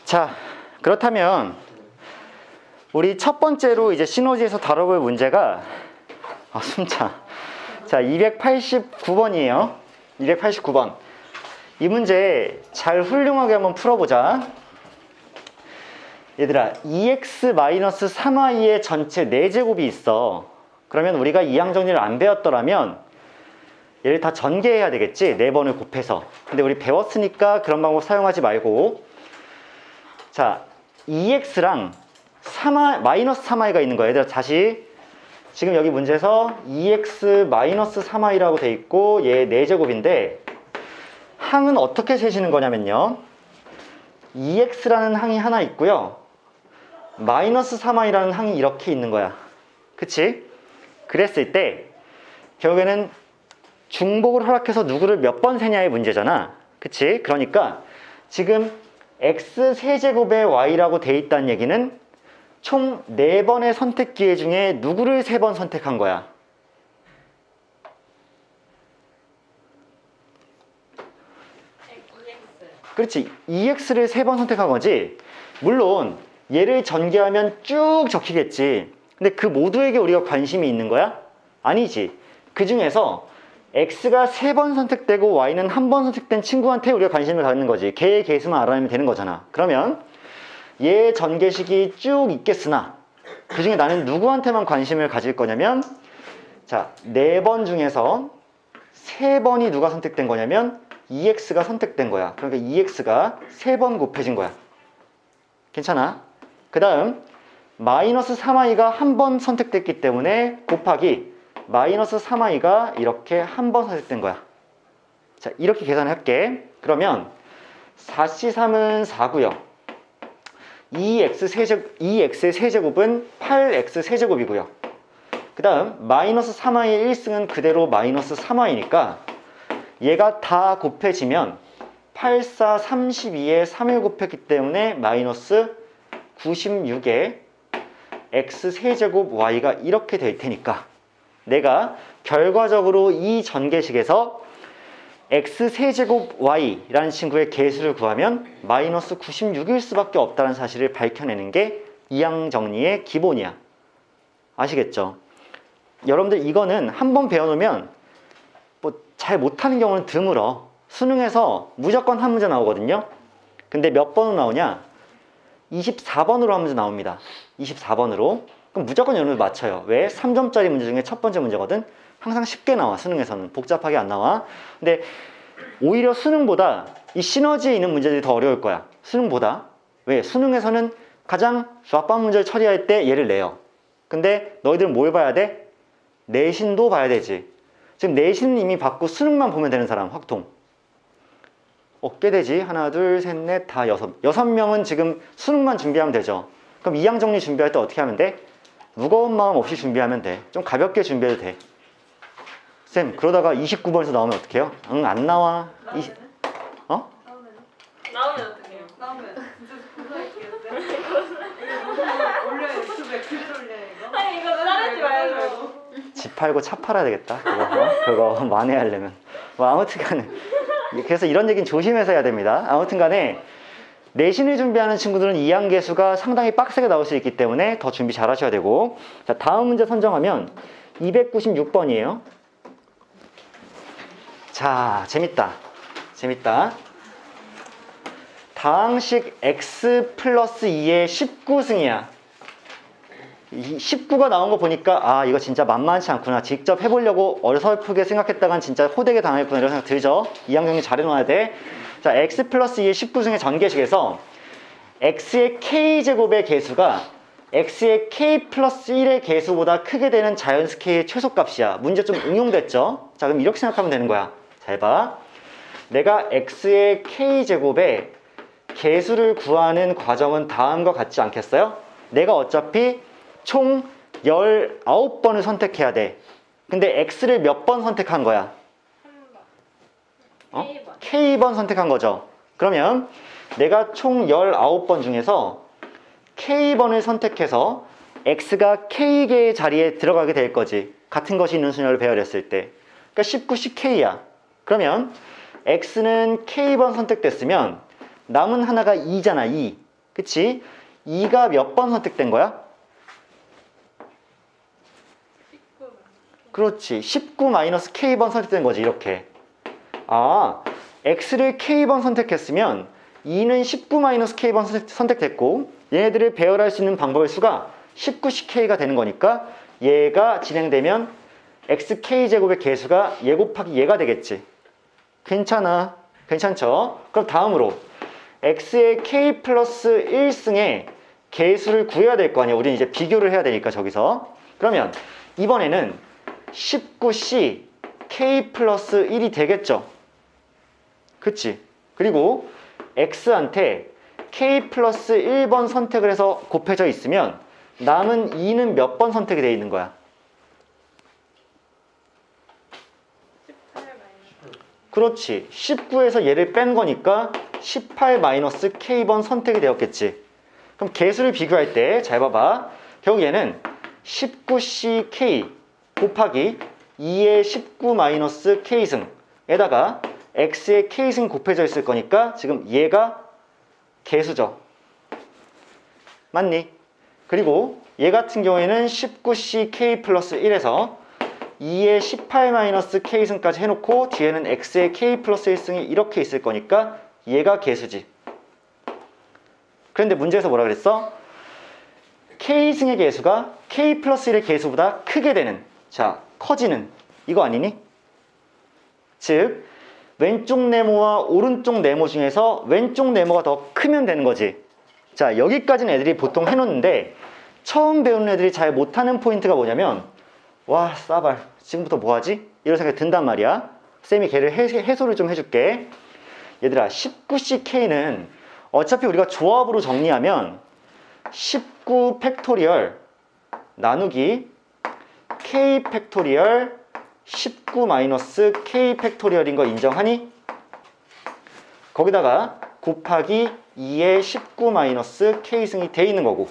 자, 그렇다면 우리 첫 번째로 이제 시너지에서 다뤄볼 문제가 숨차. 자, 289번이에요. 289번. 이 문제 잘 훌륭하게 한번 풀어보자. 얘들아, 2x-3y의 전체 4제곱이 있어. 그러면 우리가 이항 정리를 안 배웠더라면 얘를 다 전개해야 되겠지? 4번을 곱해서. 근데 우리 배웠으니까 그런 방법 사용하지 말고, 자, 2x랑 마이너스 3y가 있는 거야. 얘들아, 다시 지금 여기 문제에서 2x-3y라고 돼 있고 얘 4제곱인데 항은 어떻게 세시는 거냐면요, 2x라는 항이 하나 있고요, 마이너스 3y라는 항이 이렇게 있는 거야. 그치? 그랬을 때 결국에는 중복을 허락해서 누구를 몇 번 세냐의 문제잖아. 그치? 그러니까 지금 x-세제곱의 y라고 돼 있다는 얘기는 총 4번의 선택 기회 중에 누구를 3번 선택한 거야? 그렇지. 2x를 3번 선택한 거지. 물론 얘를 전개하면 쭉 적히겠지. 근데 그 모두에게 우리가 관심이 있는 거야? 아니지. 그 중에서 x가 3번 선택되고 y는 1번 선택된 친구한테 우리가 관심을 갖는 거지. 걔의 개수만 알아내면 되는 거잖아. 그러면 얘 전개식이 쭉 있겠으나 그 중에 나는 누구한테만 관심을 가질 거냐면, 자, 4번 중에서 3번이 누가 선택된 거냐면 2x가 선택된 거야. 그러니까 2x가 3번 곱해진 거야. 괜찮아? 그 다음 마이너스 3i가 1번 선택됐기 때문에 곱하기 마이너스 3i가 이렇게 1번 선택된 거야. 자, 이렇게 계산할게. 그러면 4c3은 4고요. 2x의 세제곱은 8x 세제곱이고요. 그 다음 마이너스 3i의 1승은 그대로 마이너스 3i니까 얘가 다 곱해지면 8, 4, 32에 3을 곱했기 때문에 마이너스 96에 x 세제곱 y가 이렇게 될 테니까 내가 결과적으로 이 전개식에서 x 세제곱 y라는 친구의 개수를 구하면 마이너스 96일 수밖에 없다는 사실을 밝혀내는 게 이항 정리의 기본이야. 아시겠죠? 여러분들 이거는 한번 배워놓으면 뭐 잘 못하는 경우는 드물어. 수능에서 무조건 한 문제 나오거든요. 근데 몇 번으로 나오냐? 24번으로 한 문제 나옵니다. 24번으로. 그럼 무조건 여러분들 맞춰요. 왜? 3점짜리 문제 중에 첫 번째 문제거든. 항상 쉽게 나와. 수능에서는 복잡하게 안 나와. 근데 오히려 수능보다 이 시너지에 있는 문제들이 더 어려울 거야. 수능보다. 왜? 수능에서는 가장 좌반 문제를 처리할 때 얘를 내요. 근데 너희들은 뭘 봐야 돼? 내신도 봐야 되지. 지금 내신은 이미 받고 수능만 보면 되는 사람 확통. 꽤 되지. 하나, 둘, 셋, 넷, 다 여섯. 6명은 지금 수능만 준비하면 되죠. 그럼 이항 정리 준비할 때 어떻게 하면 돼? 무거운 마음 없이 준비하면 돼. 좀 가볍게 준비해도 돼. 쌤, 그러다가 29번에서 나오면 어떡해요? 응, 안 나와. 나오면 어? 나오면 어떡해요? 나오면 진짜 고소할게요. 올려요 유튜브에 글 올려요 이거. 아니 이거 자르지 말고. 집 팔고 차 팔아야 되겠다. 그거 만회하려면. 뭐 아무튼 간에. 그래서 이런 얘기는 조심해서 해야 됩니다. 아무튼 간에 내신을 준비하는 친구들은 이항 계수가 상당히 빡세게 나올 수 있기 때문에 더 준비 잘 하셔야 되고. 자, 다음 문제 선정하면 296번이에요. 자, 재밌다. 재밌다. 다항식 x 플러스 2의 19승이야. 19가 나온 거 보니까 이거 진짜 만만치 않구나. 직접 해보려고 어설프게 생각했다간 진짜 호되게 당했구나 이런 생각 들죠? 이항 정리 잘 해놓아야 돼. 자, x 플러스 2의 19승의 전개식에서 x의 k제곱의 개수가 x의 k 플러스 1의 개수보다 크게 되는 자연수 k의 최소값이야. 문제 좀 응용됐죠? 자, 그럼 이렇게 생각하면 되는 거야. 잘 봐. 내가 x의 k제곱의 개수를 구하는 과정은 다음과 같지 않겠어요? 내가 어차피 총 19번을 선택해야 돼. 근데 x를 몇 번 선택한 거야? K번. K번 선택한 거죠. 그러면 내가 총 19번 중에서 K번을 선택해서 x가 K개의 자리에 들어가게 될 거지. 같은 것이 있는 순열을 배열했을 때. 그러니까 19씩 K야. 그러면 x는 K번 선택됐으면 남은 하나가 2잖아. 2. 그치? 2가 몇 번 선택된 거야? 19번. 그렇지. 19-K번 선택된 거지. 이렇게. x를 K번 선택했으면 2는 19-K번 선택됐고 얘네들을 배열할 수 있는 방법의 수가 19씩 K가 되는 거니까 얘가 진행되면 xK제곱의 개수가 얘 곱하기 얘가 되겠지. 괜찮아. 괜찮죠? 그럼 다음으로 x의 K 플러스 1승의 개수를 구해야 될 거 아니야. 우리는 이제 비교를 해야 되니까 저기서. 그러면 이번에는 19C K 플러스 1이 되겠죠. 그치? 그리고 x한테 K 플러스 1번 선택을 해서 곱해져 있으면 남은 2는 몇 번 선택이 되어 있는 거야? 18 마이너스. 그렇지. 19에서 얘를 뺀 거니까 18-K번 선택이 되었겠지. 그럼 개수를 비교할 때 잘 봐봐. 결국 얘는 19CK 곱하기 2의 19-K승에다가 x의 K승 곱해져 있을 거니까 지금 얘가 개수죠. 맞니? 그리고 얘 같은 경우에는 19CK 플러스 1에서 2의 18-K승까지 해놓고 뒤에는 x의 K 플러스 1승이 이렇게 있을 거니까 얘가 개수지. 그런데 문제에서 뭐라 그랬어? K승의 개수가 K 플러스 1의 개수보다 크게 되는, 자, 커지는 이거 아니니? 즉 왼쪽 네모와 오른쪽 네모 중에서 왼쪽 네모가 더 크면 되는 거지. 자, 여기까지는 애들이 보통 해놓는데 처음 배우는 애들이 잘 못하는 포인트가 뭐냐면 와, 싸발 지금부터 뭐하지? 이런 생각이 든단 말이야. 쌤이 걔를 해소를 좀 해줄게. 얘들아, 19CK는 어차피 우리가 조합으로 정리하면 19 팩토리얼 나누기 K 팩토리얼 19 마이너스 K 팩토리얼인 거 인정하니? 거기다가 곱하기 2의 19 마이너스 K승이 돼 있는 거고,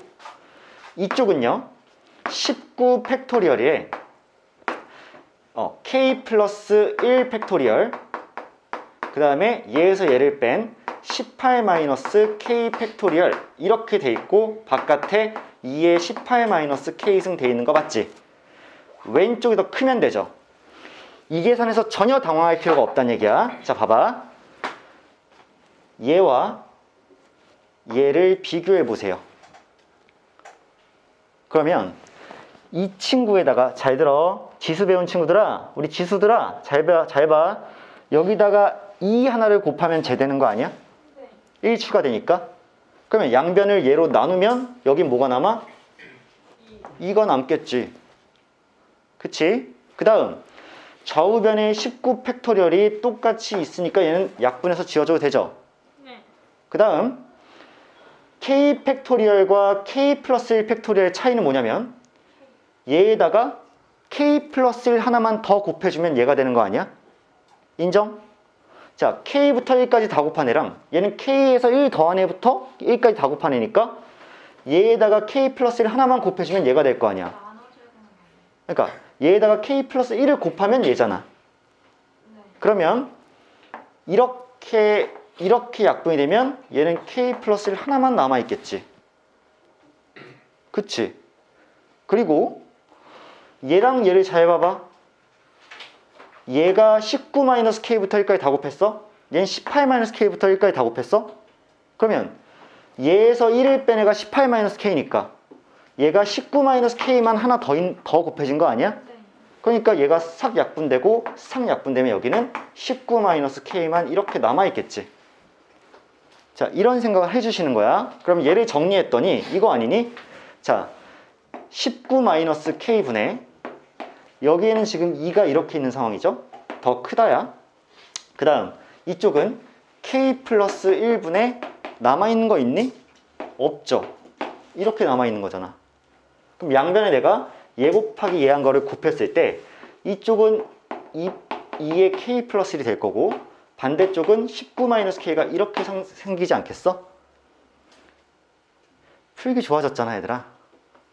이쪽은요 19 팩토리얼에 K 플러스 1 팩토리얼 그 다음에 얘에서 얘를 뺀 18 마이너스 K 팩토리얼 이렇게 돼 있고 바깥에 2의 18-k승 돼 있는 거 맞지? 왼쪽이 더 크면 되죠. 이 계산에서 전혀 당황할 필요가 없다는 얘기야. 자, 봐봐. 얘와 얘를 비교해 보세요. 그러면 이 친구에다가 잘 들어. 지수 배운 친구들아, 우리 지수들아, 잘 봐. 여기다가 2 하나를 곱하면 제 되는 거 아니야? 네. 1 추가되니까. 그러면 양변을 얘로 나누면 여긴 뭐가 남아? 2가 남겠지. 그치? 그 다음 좌우변의 19 팩토리얼이 똑같이 있으니까 얘는 약분해서 지워줘도 되죠. 네. 그 다음 k 팩토리얼과 k 플러스 1 팩토리얼의 차이는 뭐냐면 얘에다가 k 플러스 1 하나만 더 곱해주면 얘가 되는 거 아니야? 인정? 자, k부터 1까지 다 곱한 애랑 얘는 k에서 1 더한 애부터 1까지 다 곱한 애니까 얘에다가 k 플러스 1 하나만 곱해주면 얘가 될 거 아니야. 나눠줘야 되는 거 그러니까 얘에다가 k 플러스 1을 곱하면 얘잖아. 아니에요? 네. 그러면 이렇게 약분이 되면 얘는 k 플러스 1 하나만 남아있겠지. 그치? 그리고 얘랑 얘를 잘 봐봐. 얘가 19-k부터 1까지 다 곱했어? 얘는 18-k부터 1까지 다 곱했어? 그러면 얘에서 1을 뺀 애가 18-k니까 얘가 19-k만 하나 더 곱해진 거 아니야? 네. 그러니까 얘가 싹 약분되고 싹 약분되면 여기는 19-k만 이렇게 남아있겠지. 자, 이런 생각을 해주시는 거야. 그럼 얘를 정리했더니 이거 아니니? 자, 19-k분의 여기에는 지금 2가 이렇게 있는 상황이죠. 더 크다야. 그 다음 이쪽은 k 플러스 1분의 남아있는 거 있니? 없죠. 이렇게 남아있는 거잖아. 그럼 양변에 내가 얘 곱하기 얘 한 거를 곱했을 때 이쪽은 2의 k 플러스 1이 될 거고 반대쪽은 19-k가 이렇게 생기지 않겠어? 풀기 좋아졌잖아, 얘들아.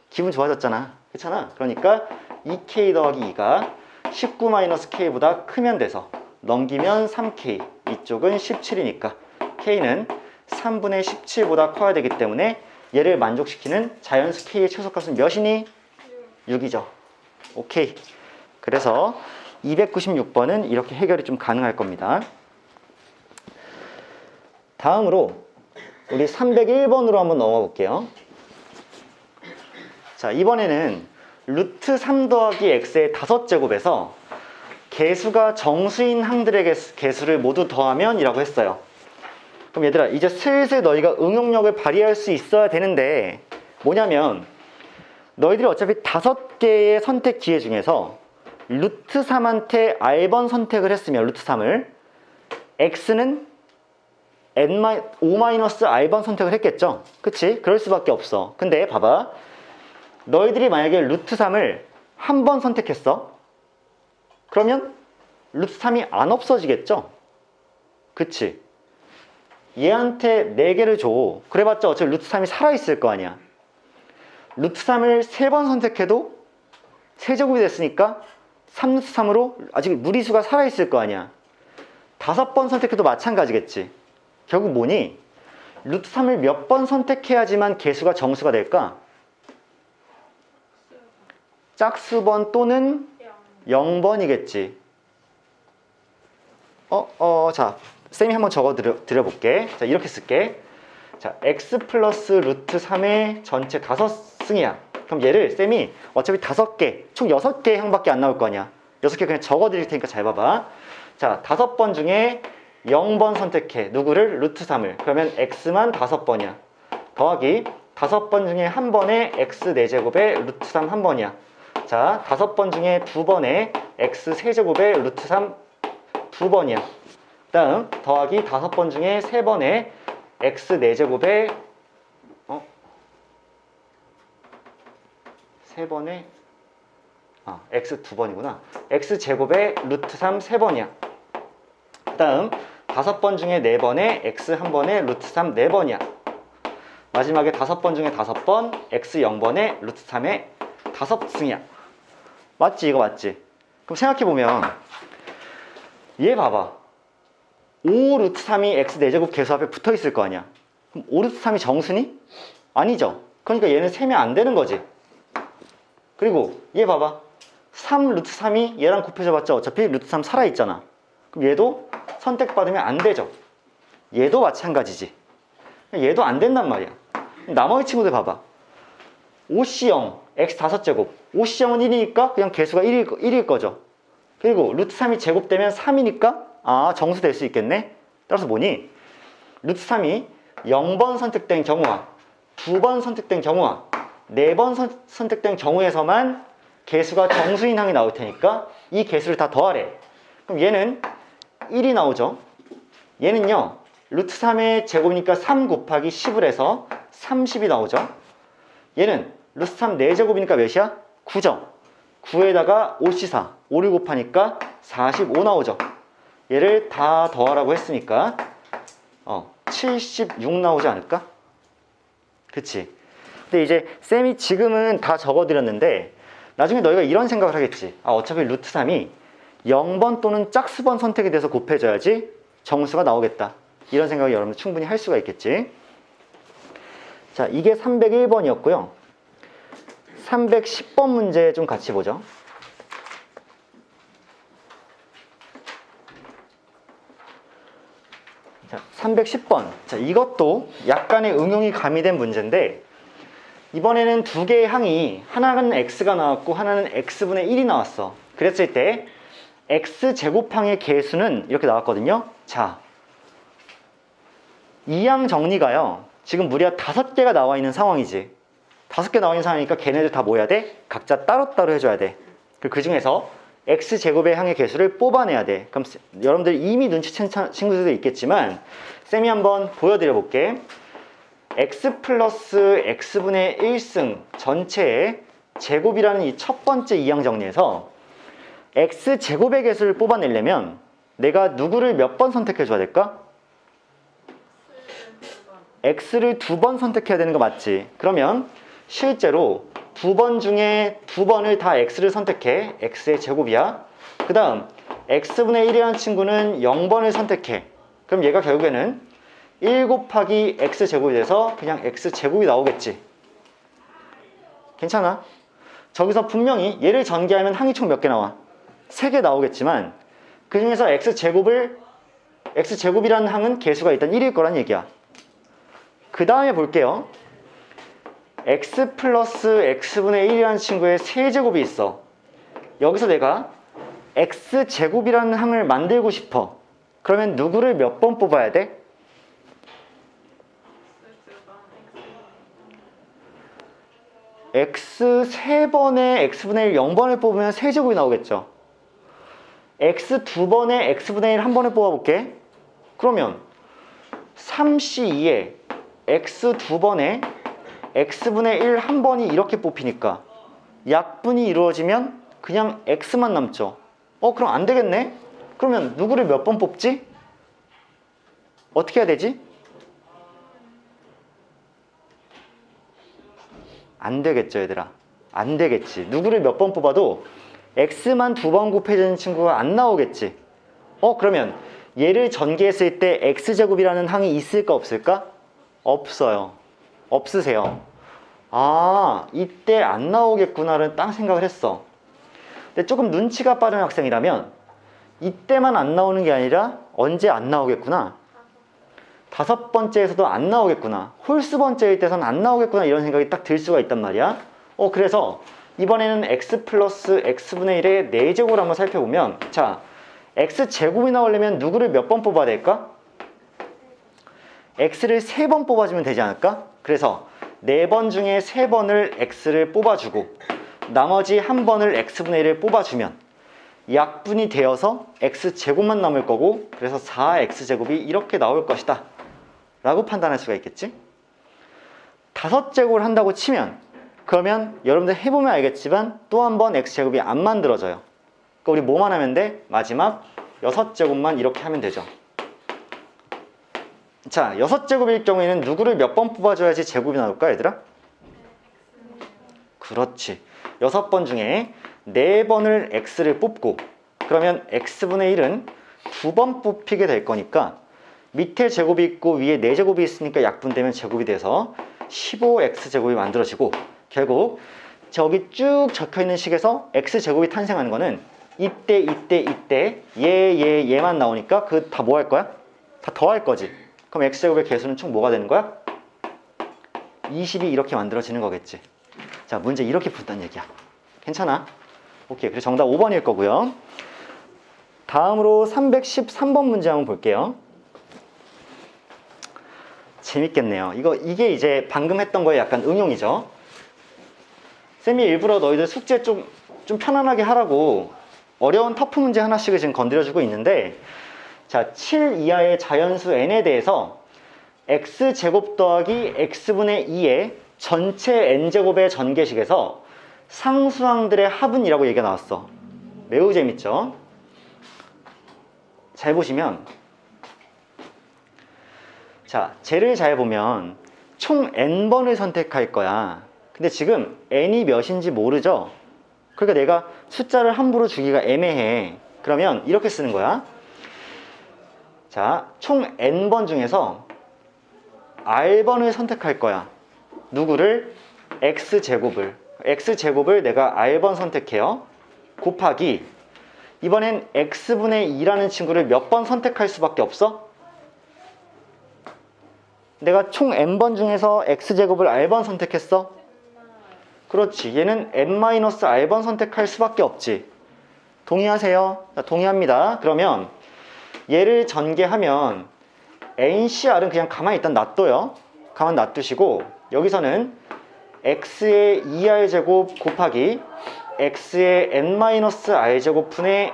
기분 좋아졌잖아. 그렇잖아. 그러니까 2k 더하기 2가 19-k보다 크면 돼서 넘기면 3k, 이쪽은 17이니까 k는 3분의 17보다 커야 되기 때문에 얘를 만족시키는 자연수 k의 최소값은 몇이니? 6이죠. 오케이. 그래서 296번은 이렇게 해결이 좀 가능할 겁니다. 다음으로 우리 301번으로 한번 넘어가 볼게요. 자, 이번에는 루트 3 더하기 x의 5제곱에서 개수가 정수인 항들의 개수를 모두 더하면 이라고 했어요. 그럼 얘들아, 이제 슬슬 너희가 응용력을 발휘할 수 있어야 되는데 뭐냐면 너희들이 어차피 5개의 선택 기회 중에서 루트 3한테 R번 선택을 했으면 루트 3을 x는 O-R번 선택을 했겠죠? 그치? 그럴 수밖에 없어. 근데 봐봐. 너희들이 만약에 루트 3을 한 번 선택했어? 그러면 루트 3이 안 없어지겠죠? 그치? 얘한테 4개를 줘. 그래봤자 어차피 루트 3이 살아있을 거 아니야. 루트 3을 3번 선택해도 세제곱이 됐으니까 3루트 3으로 아직 무리수가 살아있을 거 아니야. 5번 선택해도 마찬가지겠지. 결국 뭐니? 루트 3을 몇 번 선택해야지만 개수가 정수가 될까? 짝수번 또는 0번이겠지. 자, 쌤이 한번 적어 드려볼게. 자, 이렇게 쓸게. 자, x 플러스 루트 3의 전체 5승이야. 그럼 얘를 쌤이 어차피 5개, 총 6개 항밖에 안 나올 거 아니야. 6개 그냥 적어 드릴 테니까 잘 봐봐. 자, 5번 중에 0번 선택해. 누구를? 루트 3을. 그러면 x만 5번이야. 더하기 5번 중에 1번에 x 4제곱에 루트 3 1번이야. 자, 5번 중에 2번에 x 세제곱에 루트 3 2번이야. 다음 더하기 5번 중에 3번에 x 4제곱에 3번에 x 2번이구나. x 제곱에 루트 3 3번이야. 다음 5번 중에 4번에 x 1번에 루트 3 4번이야. 마지막에 5번 중에 5번 x 0번에 루트 3의 5승이야. 맞지? 이거 맞지? 그럼 생각해보면 얘 봐봐. 5 루트 3이 x 4제곱 개수 앞에 붙어있을 거 아니야. 그럼 5 루트 3이 정수니? 아니죠. 그러니까 얘는 세면 안 되는 거지. 그리고 얘 봐봐. 3 루트 3이 얘랑 곱해져봤자 어차피 루트 3 살아있잖아. 그럼 얘도 선택받으면 안 되죠. 얘도 마찬가지지. 얘도 안 된단 말이야. 나머지 친구들 봐봐. OC0, x 5제곱. OC0은 1이니까 그냥 개수가 1일 거죠. 그리고 루트 3이 제곱되면 3이니까 정수 될 수 있겠네. 따라서 뭐니? 루트 3이 0번 선택된 경우와 2번 선택된 경우와 4번 선택된 경우에서만 개수가 정수인 항이 나올 테니까 이 개수를 다 더하래. 그럼 얘는 1이 나오죠. 얘는요, 루트 3의 제곱이니까 3 곱하기 10을 해서 30이 나오죠. 얘는 루트 3 4제곱이니까 몇이야? 9죠. 9에다가 5C4, 5를 곱하니까 45 나오죠. 얘를 다 더하라고 했으니까 76 나오지 않을까? 그치? 근데 이제 쌤이 지금은 다 적어드렸는데 나중에 너희가 이런 생각을 하겠지. 어차피 루트 3이 0번 또는 짝수번 선택에 대해서 곱해줘야지 정수가 나오겠다. 이런 생각을 여러분들 충분히 할 수가 있겠지. 자, 이게 301번이었고요. 310번 문제 좀 같이 보죠. 자, 310번. 자, 이것도 약간의 응용이 가미된 문제인데 이번에는 두 개의 항이 하나는 x가 나왔고 하나는 x분의 1이 나왔어. 그랬을 때 x제곱항의 개수는 이렇게 나왔거든요. 자, 이 항 정리가요. 지금 무려 5개가 나와 있는 상황이지. 5개 나와 있는 상황이니까 걔네들 다 뭐 해야 돼? 각자 따로따로 해줘야 돼. 그 중에서 x제곱의 항의 개수를 뽑아내야 돼. 그럼 여러분들 이미 눈치챈 친구들도 있겠지만 쌤이 한번 보여드려 볼게. x 플러스 x분의 1승 전체의 제곱이라는 이 첫 번째 이항 정리에서 x제곱의 개수를 뽑아내려면 내가 누구를 몇 번 선택해 줘야 될까? x를 2번 선택해야 되는 거 맞지? 그러면 실제로 2번 중에 2번을 다 x를 선택해. x의 제곱이야. 그 다음 x분의 1이라는 친구는 0번을 선택해. 그럼 얘가 결국에는 1 곱하기 x제곱이 돼서 그냥 x제곱이 나오겠지. 괜찮아? 저기서 분명히 얘를 전개하면 항이 총 몇 개 나와? 3개 나오겠지만 그 중에서 x제곱이라는 항은 개수가 일단 1일 거란 얘기야. 그 다음에 볼게요. x 플러스 x분의 1이라는 친구의 세제곱이 있어. 여기서 내가 x제곱이라는 항을 만들고 싶어. 그러면 누구를 몇 번 뽑아야 돼? x 3번에 x분의 1 0번을 뽑으면 세제곱이 나오겠죠. x 2번에 x분의 1 1번을 뽑아볼게. 그러면 3c2에 x 2번에 x분의 1 1번이 이렇게 뽑히니까 약분이 이루어지면 그냥 x만 남죠. 그럼 안 되겠네? 그러면 누구를 몇 번 뽑지? 어떻게 해야 되지? 안 되겠죠, 얘들아. 안 되겠지. 누구를 몇 번 뽑아도 x만 2번 곱해지는 친구가 안 나오겠지. 그러면 얘를 전개했을 때 x제곱이라는 항이 있을까 없을까? 없어요. 없으세요. 이때 안 나오겠구나를 딱 생각을 했어. 근데 조금 눈치가 빠른 학생이라면 이때만 안 나오는 게 아니라 언제 안 나오겠구나, 5번째에서도 안 나오겠구나, 홀수 번째일 때선 안 나오겠구나, 이런 생각이 딱 들 수가 있단 말이야. 그래서 이번에는 x 플러스 x분의 1의 4제곱을 한번 살펴보면, 자, x제곱이 나오려면 누구를 몇 번 뽑아야 될까? x를 3번 뽑아주면 되지 않을까? 그래서 4번 중에 3번을 x를 뽑아주고 나머지 1번을 x분의 1을 뽑아주면 약분이 되어서 x제곱만 남을 거고, 그래서 4x제곱이 이렇게 나올 것이다 라고 판단할 수가 있겠지. 5제곱을 한다고 치면, 그러면 여러분들 해보면 알겠지만 또 한 번 x제곱이 안 만들어져요. 그러니까 우리 뭐만 하면 돼? 마지막 6제곱만 이렇게 하면 되죠. 자, 6제곱일 경우에는 누구를 몇 번 뽑아줘야지 제곱이 나올까, 얘들아? 그렇지. 6번 중에 4번을 x를 뽑고, 그러면 x분의 1은 2번 뽑히게 될 거니까 밑에 제곱이 있고 위에 4제곱이 있으니까 약분되면 제곱이 돼서 15x제곱이 만들어지고 결국 저기 쭉 적혀있는 식에서 x제곱이 탄생하는 거는 이때 얘만 나오니까 그 다 뭐 할 거야? 다 더할 거지. 그럼 x제곱의 개수는 총 뭐가 되는 거야? 20이 이렇게 만들어지는 거겠지. 자, 문제 이렇게 푼다는 얘기야. 괜찮아? 오케이. 그래서 정답 5번일 거고요. 다음으로 313번 문제 한번 볼게요. 재밌겠네요. 이게 이제 방금 했던 거에 약간 응용이죠. 쌤이 일부러 너희들 숙제 좀 편안하게 하라고 어려운 터프 문제 하나씩을 지금 건드려주고 있는데, 자, 7 이하의 자연수 n에 대해서 x제곱 더하기 x분의 2의 전체 n제곱의 전개식에서 상수항들의 합은이라고 얘기가 나왔어. 매우 재밌죠? 잘 보시면, 자, 쟤를 잘 보면 총 n번을 선택할 거야. 근데 지금 n이 몇인지 모르죠? 그러니까 내가 숫자를 함부로 주기가 애매해. 그러면 이렇게 쓰는 거야. 자, 총 n번 중에서 r번을 선택할 거야. 누구를? x제곱을 내가 r번 선택해요. 곱하기, 이번엔 x분의 2라는 친구를 몇 번 선택할 수밖에 없어? 내가 총 n번 중에서 x제곱을 r번 선택했어? 그렇지. 얘는 n-r번 선택할 수밖에 없지. 동의하세요? 자, 동의합니다. 그러면 얘를 전개하면 ncr은 그냥 가만히 일단 놔둬요. 가만 놔두시고 여기서는 x의 2r제곱 곱하기 x의 n-r제곱 분의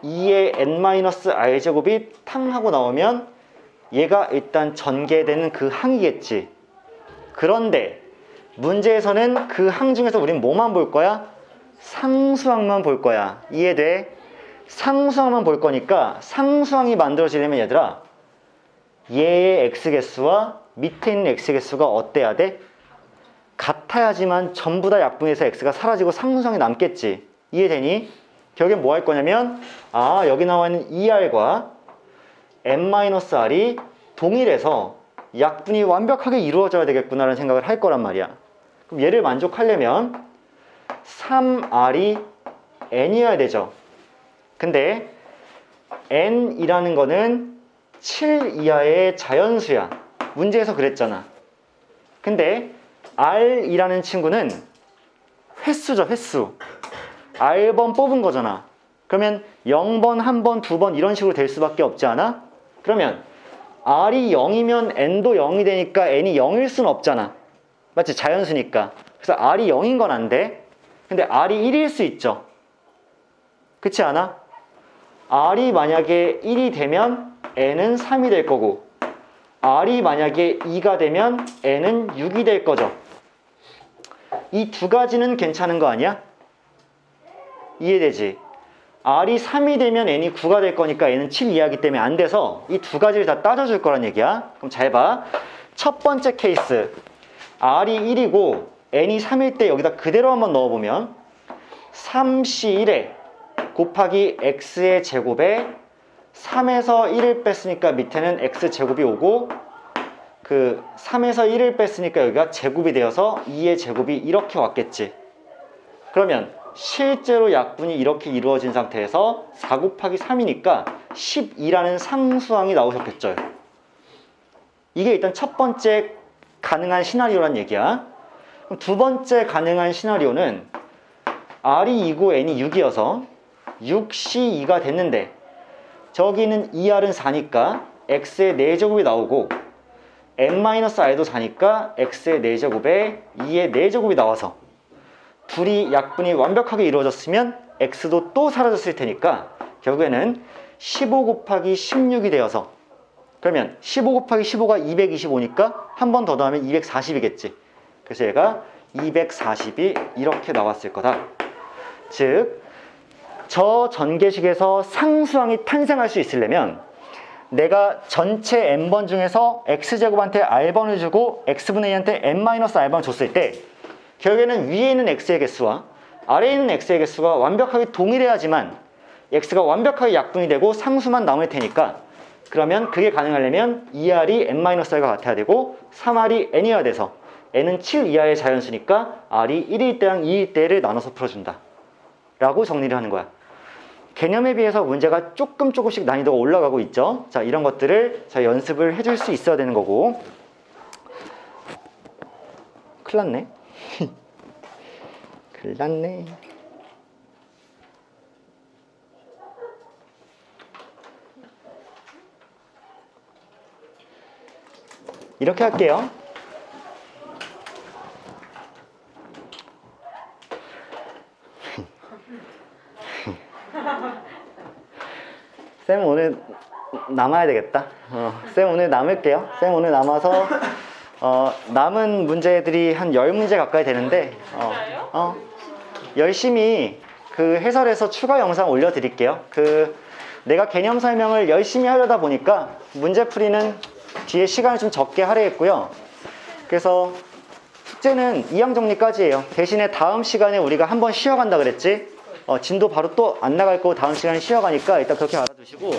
2의 n-r제곱이 탕 하고 나오면 얘가 일단 전개되는 그 항이겠지. 그런데 문제에서는 그 항 중에서 우린 뭐만 볼 거야? 상수항만 볼 거야. 이해돼? 상수항만 볼 거니까 상수항이 만들어지려면 얘들아, 얘의 x개수와 밑에 있는 x개수가 어때야 돼? 같아야지만 전부 다 약분해서 x가 사라지고 상수항이 남겠지. 이해되니? 결국엔 뭐 할 거냐면, 아, 여기 나와 있는 2r과 n-r이 동일해서 약분이 완벽하게 이루어져야 되겠구나라는 생각을 할 거란 말이야. 그럼 얘를 만족하려면 3r이 n이어야 되죠. 근데 n이라는 거는 7 이하의 자연수야. 문제에서 그랬잖아. 근데 r이라는 친구는 횟수죠, 횟수. r번 뽑은 거잖아. 그러면 0번, 1번, 2번 이런 식으로 될 수밖에 없지 않아? 그러면 r이 0이면 n도 0이 되니까 n이 0일 수는 없잖아. 맞지? 자연수니까. 그래서 r이 0인 건 안 돼. 근데 r이 1일 수 있죠. 그렇지 않아? r이 만약에 1이 되면 n은 3이 될 거고, r이 만약에 2가 되면 n은 6이 될 거죠. 이 두 가지는 괜찮은 거 아니야? 이해되지? r이 3이 되면 n이 9가 될 거니까 n은 7 이하기 때문에 안 돼서 이 두 가지를 다 따져줄 거란 얘기야. 그럼 잘 봐. 첫 번째 케이스, r이 1이고 n이 3일 때 여기다 그대로 한번 넣어보면 3c1에 곱하기 x의 제곱에 3에서 1을 뺐으니까 밑에는 x제곱이 오고, 그 3에서 1을 뺐으니까 여기가 제곱이 되어서 2의 제곱이 이렇게 왔겠지. 그러면 실제로 약분이 이렇게 이루어진 상태에서 4 곱하기 3이니까 12라는 상수항이 나오셨겠죠. 이게 일단 첫 번째 가능한 시나리오란 얘기야. 그럼 두 번째 가능한 시나리오는 r이 2고 n이 6이어서 6c2가 됐는데 저기는 2r은 4니까 x의 4제곱이 나오고 n-r도 4니까 x의 4제곱에 2의 4제곱이 나와서 둘이 약분이 완벽하게 이루어졌으면 x도 또 사라졌을 테니까 결국에는 15 곱하기 16이 되어서, 그러면 15 곱하기 15가 225니까 한 번 더 더하면 240이겠지. 그래서 얘가 240이 이렇게 나왔을 거다. 즉, 저 전개식에서 상수항이 탄생할 수 있으려면 내가 전체 n번 중에서 x제곱한테 r번을 주고 x분의 2한테 n-r번 줬을 때 결국에는 위에 있는 x의 개수와 아래에 있는 x의 개수가 완벽하게 동일해야지만 x가 완벽하게 약분이 되고 상수만 남을 테니까, 그러면 그게 가능하려면 2r이 n-r과 같아야 되고 3r이 n이어야 돼서 n은 7 이하의 자연수니까 r이 1일 때랑 2일 때를 나눠서 풀어준다 라고 정리를 하는 거야. 개념에 비해서 문제가 조금씩 난이도가 올라가고 있죠. 자, 이런 것들을 자, 연습을 해줄 수 있어야 되는 거고. 큰일 났네. 큰일 났네. 이렇게 할게요. 쌤 오늘 남아야 되겠다. 쌤 오늘 남을게요. 쌤 오늘 남아서 남은 문제들이 한 10문제 가까이 되는데 열심히 그 해설해서 추가 영상 올려드릴게요. 내가 개념 설명을 열심히 하려다 보니까 문제풀이는 뒤에 시간을 좀 적게 하려 했고요. 그래서 숙제는 2항 정리까지예요. 대신에 다음 시간에 우리가 한번 쉬어간다 그랬지? 진도 바로 또 안 나갈 거고 다음 시간에 쉬어가니까 일단 그렇게 알아두시고